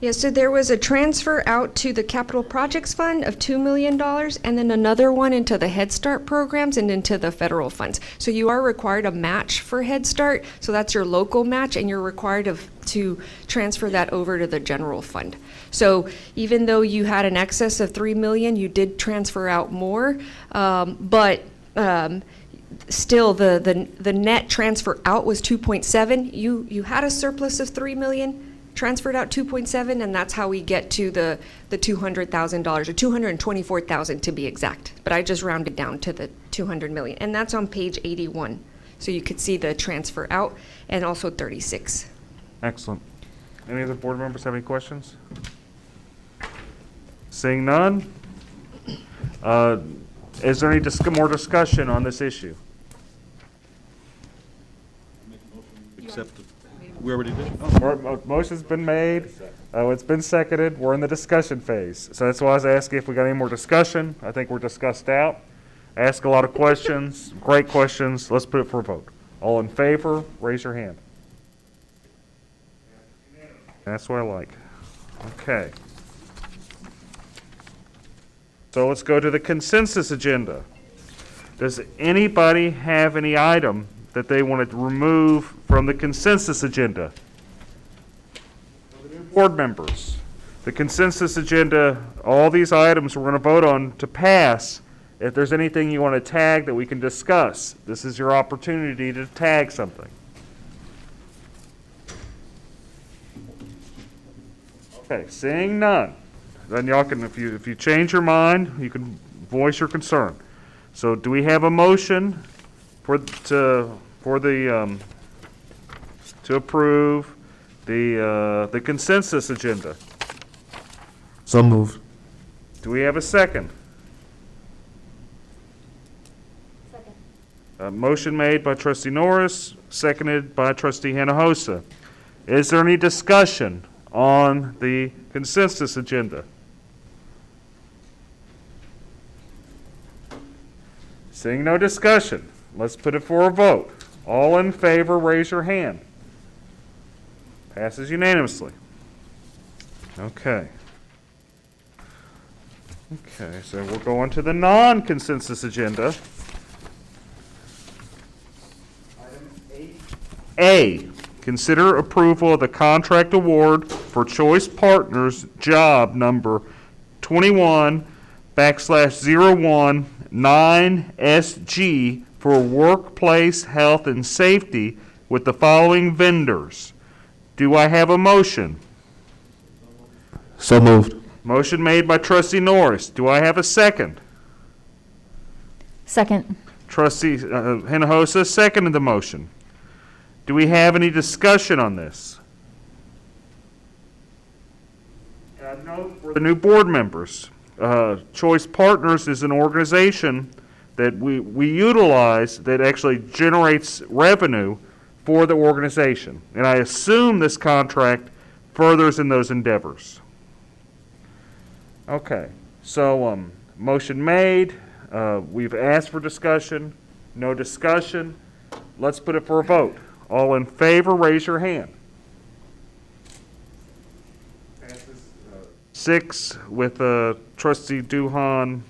Yeah, so there was a transfer out to the Capital Projects Fund of $2 million, and then another one into the Head Start programs and into the federal funds. So you are required a match for Head Start, so that's your local match, and you're required to transfer that over to the general fund. So even though you had an excess of $3 million, you did transfer out more, but still the net transfer out was 2.7. You had a surplus of $3 million. Transferred out 2.7, and that's how we get to the $200,000, or $224,000 to be exact. But I just rounded down to the $200 million, and that's on page 81. So you could see the transfer out, and also 36. Excellent. Any other board members have any questions? Seeing none, is there any more discussion on this issue? Accept it. We already did. Motion's been made. It's been seconded. We're in the discussion phase. So that's why I was asking if we got any more discussion. I think we're discussed out. Ask a lot of questions, great questions. Let's put it for a vote. All in favor, raise your hand. That's what I like. Okay. So let's go to the consensus agenda. Does anybody have any item that they want to remove from the consensus agenda? Board members, the consensus agenda, all these items we're going to vote on to pass. If there's anything you want to tag that we can discuss, this is your opportunity to tag something. Okay, seeing none, then y'all can, if you change your mind, you can voice your concern. So do we have a motion to approve the consensus agenda? So moved. Do we have a second? Motion made by Trustee Norris, seconded by Trustee Hinojosa. Is there any discussion on the consensus agenda? Seeing no discussion, let's put it for a vote. All in favor, raise your hand. Passes unanimously. Okay. Okay, so we'll go on to the non-consensus agenda. A, consider approval of the contract award for Choice Partners job number 21/019SG for workplace health and safety with the following vendors. Do I have a motion? So moved. Motion made by Trustee Norris. Do I have a second? Second. Trustee Hinojosa seconded the motion. Do we have any discussion on this? Note for the new board members, Choice Partners is an organization that we utilize that actually generates revenue for the organization. And I assume this contract furthers in those endeavors. Okay, so motion made. We've asked for discussion. No discussion. Let's put it for a vote. All in favor, raise your hand. Passes 6 with Trustee Duhan,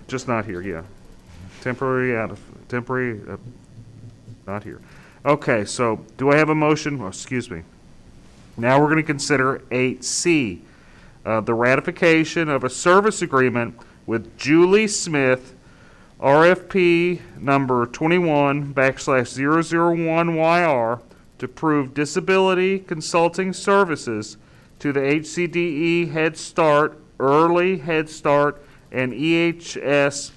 just not here, yeah. Temporary, not here. Okay, so do I have a motion? Oh, excuse me. Now we're going to consider 8C, the ratification of a service agreement with Julie Smith, RFP number 21/001YR, to prove disability consulting services to the HCDE Head Start, Early Head Start, and EHS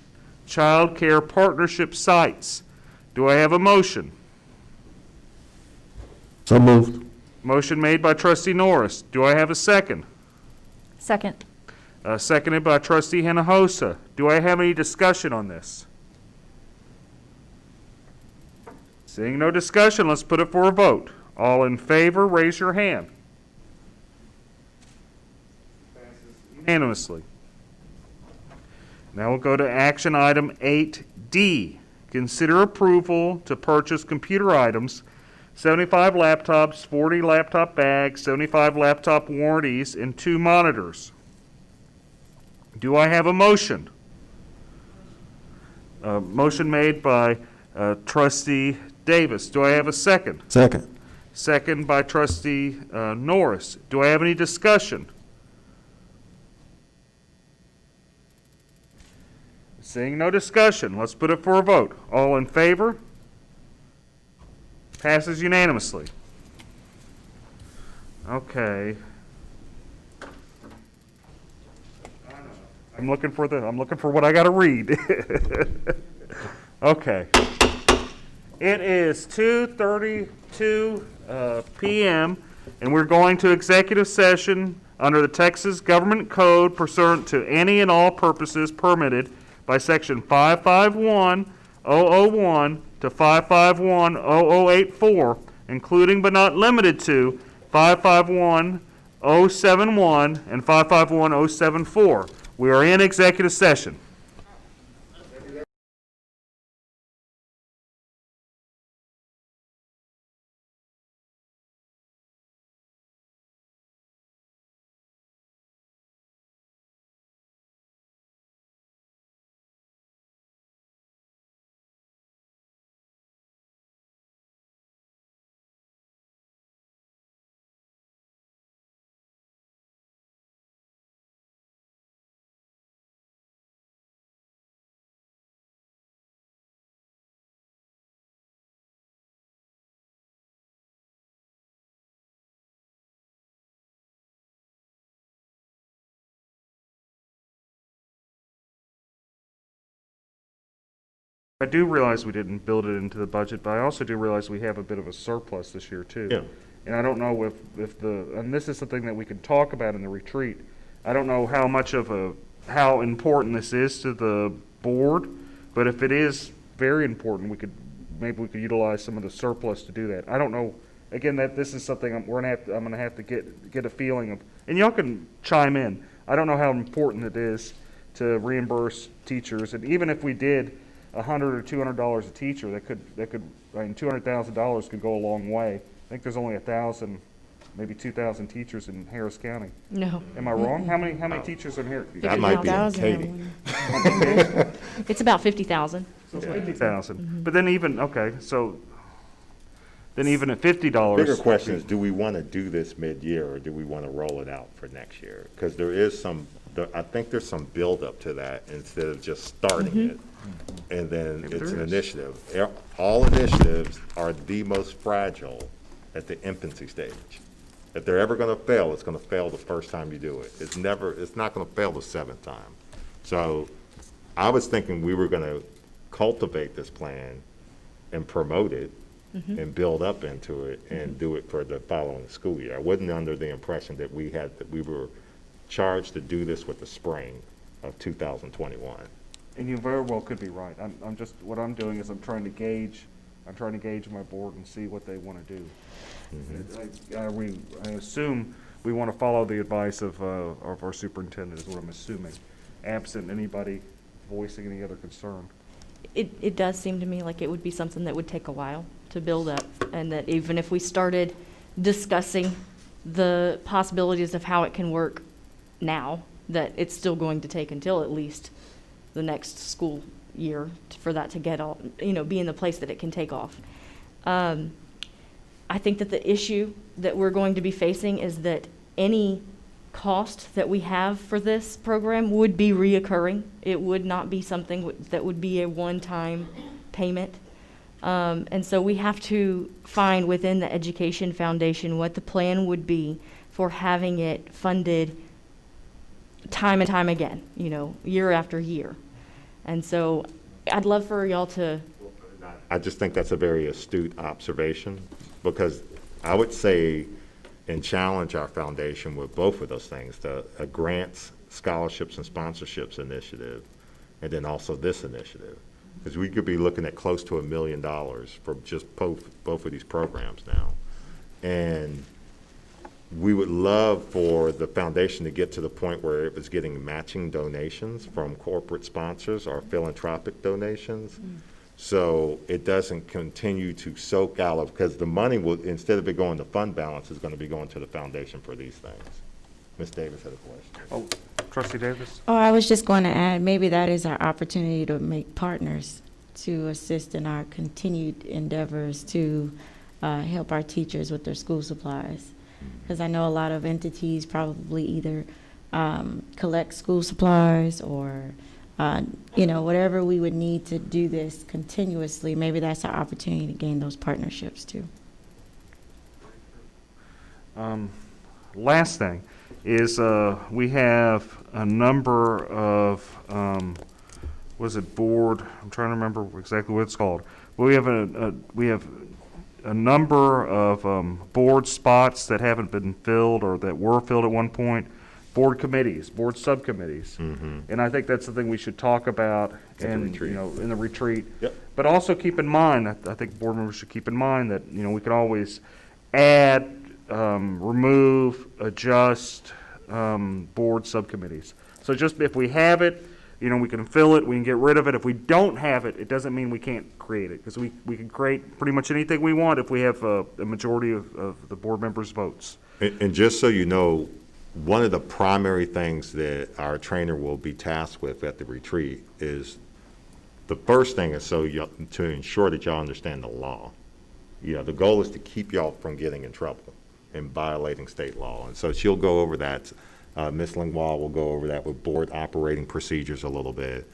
Child Care Partnership sites. Do I have a motion? So moved. Motion made by Trustee Norris. Do I have a second? Second. Seconded by Trustee Hinojosa. Do I have any discussion on this? Seeing no discussion, let's put it for a vote. All in favor, raise your hand. Passes unanimously. Now we'll go to action item 8D. Consider approval to purchase computer items, 75 laptops, 40 laptop bags, 75 laptop warranties, and 2 monitors. Do I have a motion? Motion made by Trustee Davis. Do I have a second? Second. Second by Trustee Norris. Do I have any discussion? Seeing no discussion, let's put it for a vote. All in favor? Passes unanimously. Okay. I'm looking for what I got to read. Okay. It is 2:32 p.m. and we're going to executive session under the Texas Government Code pursuant to any and all purposes permitted by Section 551.001 to 551.0084, including but not limited to 551.071 and 551.074. We are in executive session. I do realize we didn't build it into the budget, but I also do realize we have a bit of a surplus this year too. Yeah. And I don't know and this is something that we can talk about in the retreat. I don't know how important this is to the board, but if it is very important, maybe we could utilize some of the surplus to do that. I don't know. Again, that this is something I'm gonna have to get a feeling of, and y'all can chime in. I don't know how important it is to reimburse teachers, and even if we did $100 or $200 a teacher, $200,000 could go a long way. I think there's only 1,000, maybe 2,000 teachers in Harris County. No. Am I wrong? How many teachers are in here? That might be in Katy. It's about 50,000. So 50,000. But then even at $50. Bigger question is, do we want to do this mid-year, or do we want to roll it out for next year? Because I think there's some build-up to that instead of just starting it. And then it's an initiative. All initiatives are the most fragile at the infancy stage. If they're ever going to fail, it's going to fail the first time you do it. It's not going to fail the 7th time. So I was thinking we were going to cultivate this plan and promote it and build up into it and do it for the following school year. I wasn't under the impression that we were charged to do this with the spring of 2021. And you very well could be right. What I'm doing is I'm trying to gauge my board and see what they want to do. I assume we want to follow the advice of our superintendent, is what I'm assuming, absent anybody voicing any other concern. It does seem to me like it would be something that would take a while to build up, and that even if we started discussing the possibilities of how it can work now, that it's still going to take until at least the next school year for that to get all, be in the place that it can take off. I think that the issue that we're going to be facing is that any cost that we have for this program would be reoccurring. It would not be something that would be a one-time payment. And so we have to find within the Education Foundation what the plan would be for having it funded time and time again, year after year. And so I'd love for y'all to... I just think that's a very astute observation, because I would say and challenge our foundation with both of those things, the grants, scholarships, and sponsorships initiative, and then also this initiative. Because we could be looking at close to $1 million for just both of these programs now. And we would love for the foundation to get to the point where it was getting matching donations from corporate sponsors or philanthropic donations. So it doesn't continue to soak out of, because the money will, instead of it going to fund balance, is going to be going to the foundation for these things. Ms. Davis had a question. Oh, Trustee Davis? Oh, I was just going to add, maybe that is our opportunity to make partners to assist in our continued endeavors to help our teachers with their school supplies. Because I know a lot of entities probably either collect school supplies or whatever we would need to do this continuously. Maybe that's our opportunity to gain those partnerships too. Last thing is we have a number of, board? I'm trying to remember exactly what it's called. But we have a number of board spots that haven't been filled or that were filled at one point. Board committees, board subcommittees, and I think that's the thing we should talk about in the retreat. Yep. But also keep in mind, I think board members should keep in mind that we can always add, remove, adjust board subcommittees. So just if we have it, we can fill it, we can get rid of it. If we don't have it, it doesn't mean we can't create it, because we can create pretty much anything we want if we have a majority of the board members' votes. And just so you know, one of the primary things that our trainer will be tasked with at the retreat is, the first thing is to ensure that y'all understand the law. The goal is to keep y'all from getting in trouble and violating state law. And so she'll go over that. Ms. Bilingual will go over that with board operating procedures a little bit.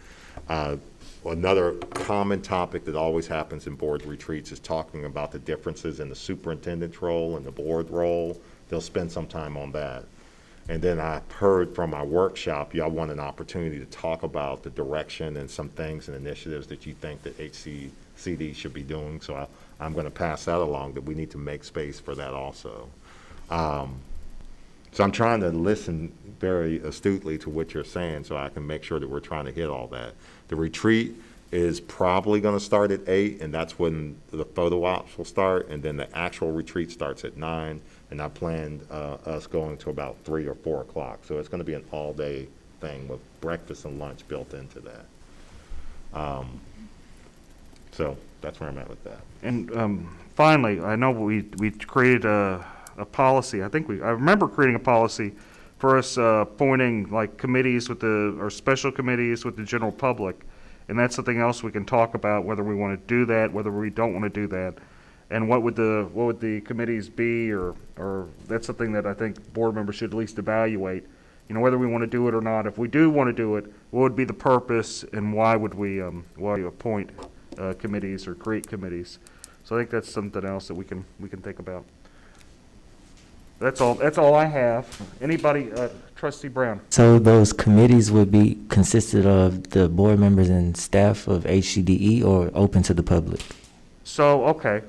Another common topic that always happens in board retreats is talking about the differences in the superintendent's role and the board role. They'll spend some time on that. And then I heard from our workshop, y'all want an opportunity to talk about the direction and some things and initiatives that you think that HCDE should be doing. So I'm going to pass that along, that we need to make space for that also. So I'm trying to listen very astutely to what you're saying so I can make sure that we're trying to hit all that. The retreat is probably going to start at 8, and that's when the photo ops will start, and then the actual retreat starts at 9, and I planned us going to about 3 or 4 o'clock. So it's going to be an all-day thing with breakfast and lunch built into that. So that's where I'm at with that. And finally, I know we created a policy. I remember creating a policy for us appointing like committees or special committees with the general public. And that's something else we can talk about, whether we want to do that, whether we don't want to do that, and what would the committees be, or that's something that I think board members should at least evaluate, whether we want to do it or not. If we do want to do it, what would be the purpose, and why would we appoint committees or create committees? So I think that's something else that we can think about. That's all I have. Anybody, Trustee Brown? So those committees would be consisted of the board members and staff of HCDE, or open to the public? So, okay,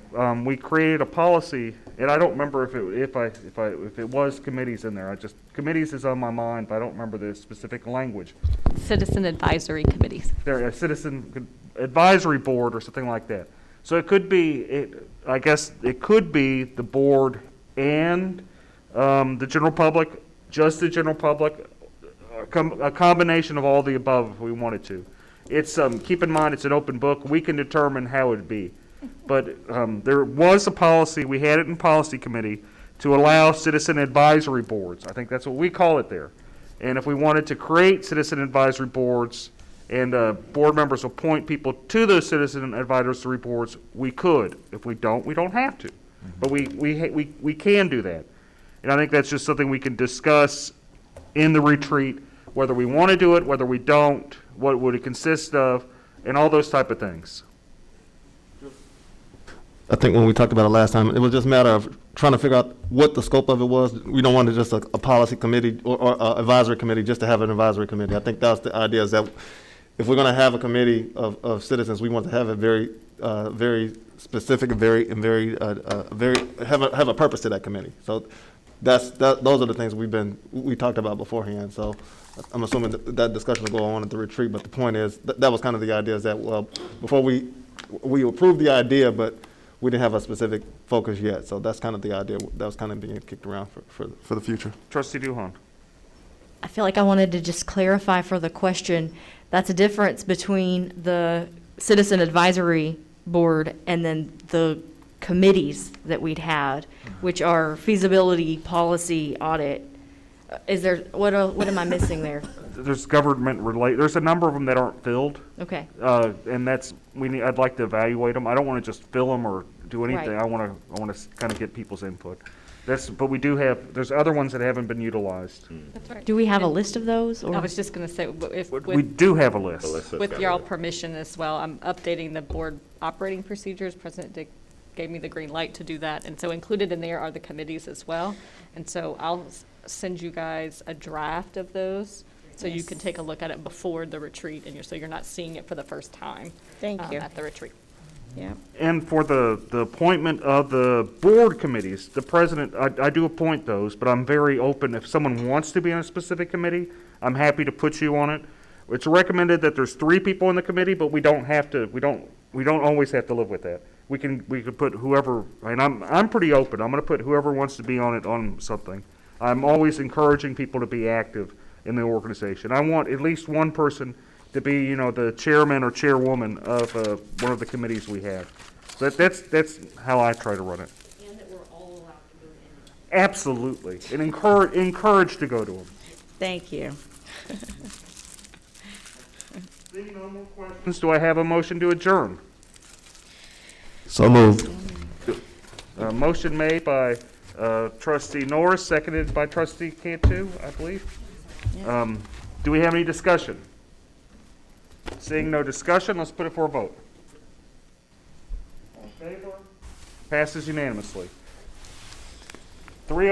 we created a policy, and I don't remember if it was committees in there. Committees is on my mind, but I don't remember the specific language. Citizen advisory committees. There, a citizen advisory board or something like that. So it could be, I guess it could be the board and the general public, just the general public, a combination of all the above if we wanted to. It's, keep in mind, it's an open book. We can determine how it'd be. But there was a policy, we had it in policy committee, to allow citizen advisory boards. I think that's what we call it there. And if we wanted to create citizen advisory boards and board members appoint people to those citizen advisory boards, we could. If we don't have to. But we can do that. And I think that's just something we can discuss in the retreat, whether we want to do it, whether we don't, what would it consist of, and all those type of things. I think when we talked about it last time, it was just a matter of trying to figure out what the scope of it was. We don't want to just a policy committee or advisory committee just to have an advisory committee. I think that's the idea, is that if we're going to have a committee of citizens, we want to have it very specific and very have a purpose to that committee. So those are the things we talked about beforehand. So I'm assuming that discussion will go on at the retreat. But the point is that was kind of the idea, is that, well, before we approved the idea, but we didn't have a specific focus yet. So that's kind of the idea that was kind of being kicked around for the future. Trustee Duhon. I feel like I wanted to just clarify for the question, that's a difference between the citizen advisory board and then the committees that we'd had, which are feasibility, policy, audit. Is there, what am I missing there? There's there's a number of them that aren't filled. Okay. And I'd like to evaluate them. I don't want to just fill them or do anything. Right. I want to kind of get people's input. But we do there's other ones that haven't been utilized. That's right. Do we have a list of those? Or? I was just going to say, We do have a list. With your all permission as well, I'm updating the board operating procedures. President Dick gave me the green light to do that. And so included in there are the committees as well. And so I'll send you guys a draft of those so you can take a look at it before the retreat, and so you're not seeing it for the first time. Thank you. At the retreat. Yeah. And for the appointment of the board committees, the president, I do appoint those, but I'm very open. If someone wants to be on a specific committee, I'm happy to put you on it. It's recommended that there's 3 people in the committee, but we don't always have to live with that. We could put whoever, and I'm pretty open. I'm going to put whoever wants to be on it on something. I'm always encouraging people to be active in the organization. I want at least one person to be, the chairman or chairwoman of one of the committees we have. So that's how I try to run it. And that we're all allowed to go in. Absolutely, and encouraged to go to them. Thank you. Seeing no more questions, do I have a motion to adjourn? So moved. Motion made by Trustee Norris, seconded by Trustee Cantu, I believe. Do we have any discussion? Seeing no discussion, let's put it for a vote. All in favor? Passes unanimously. 3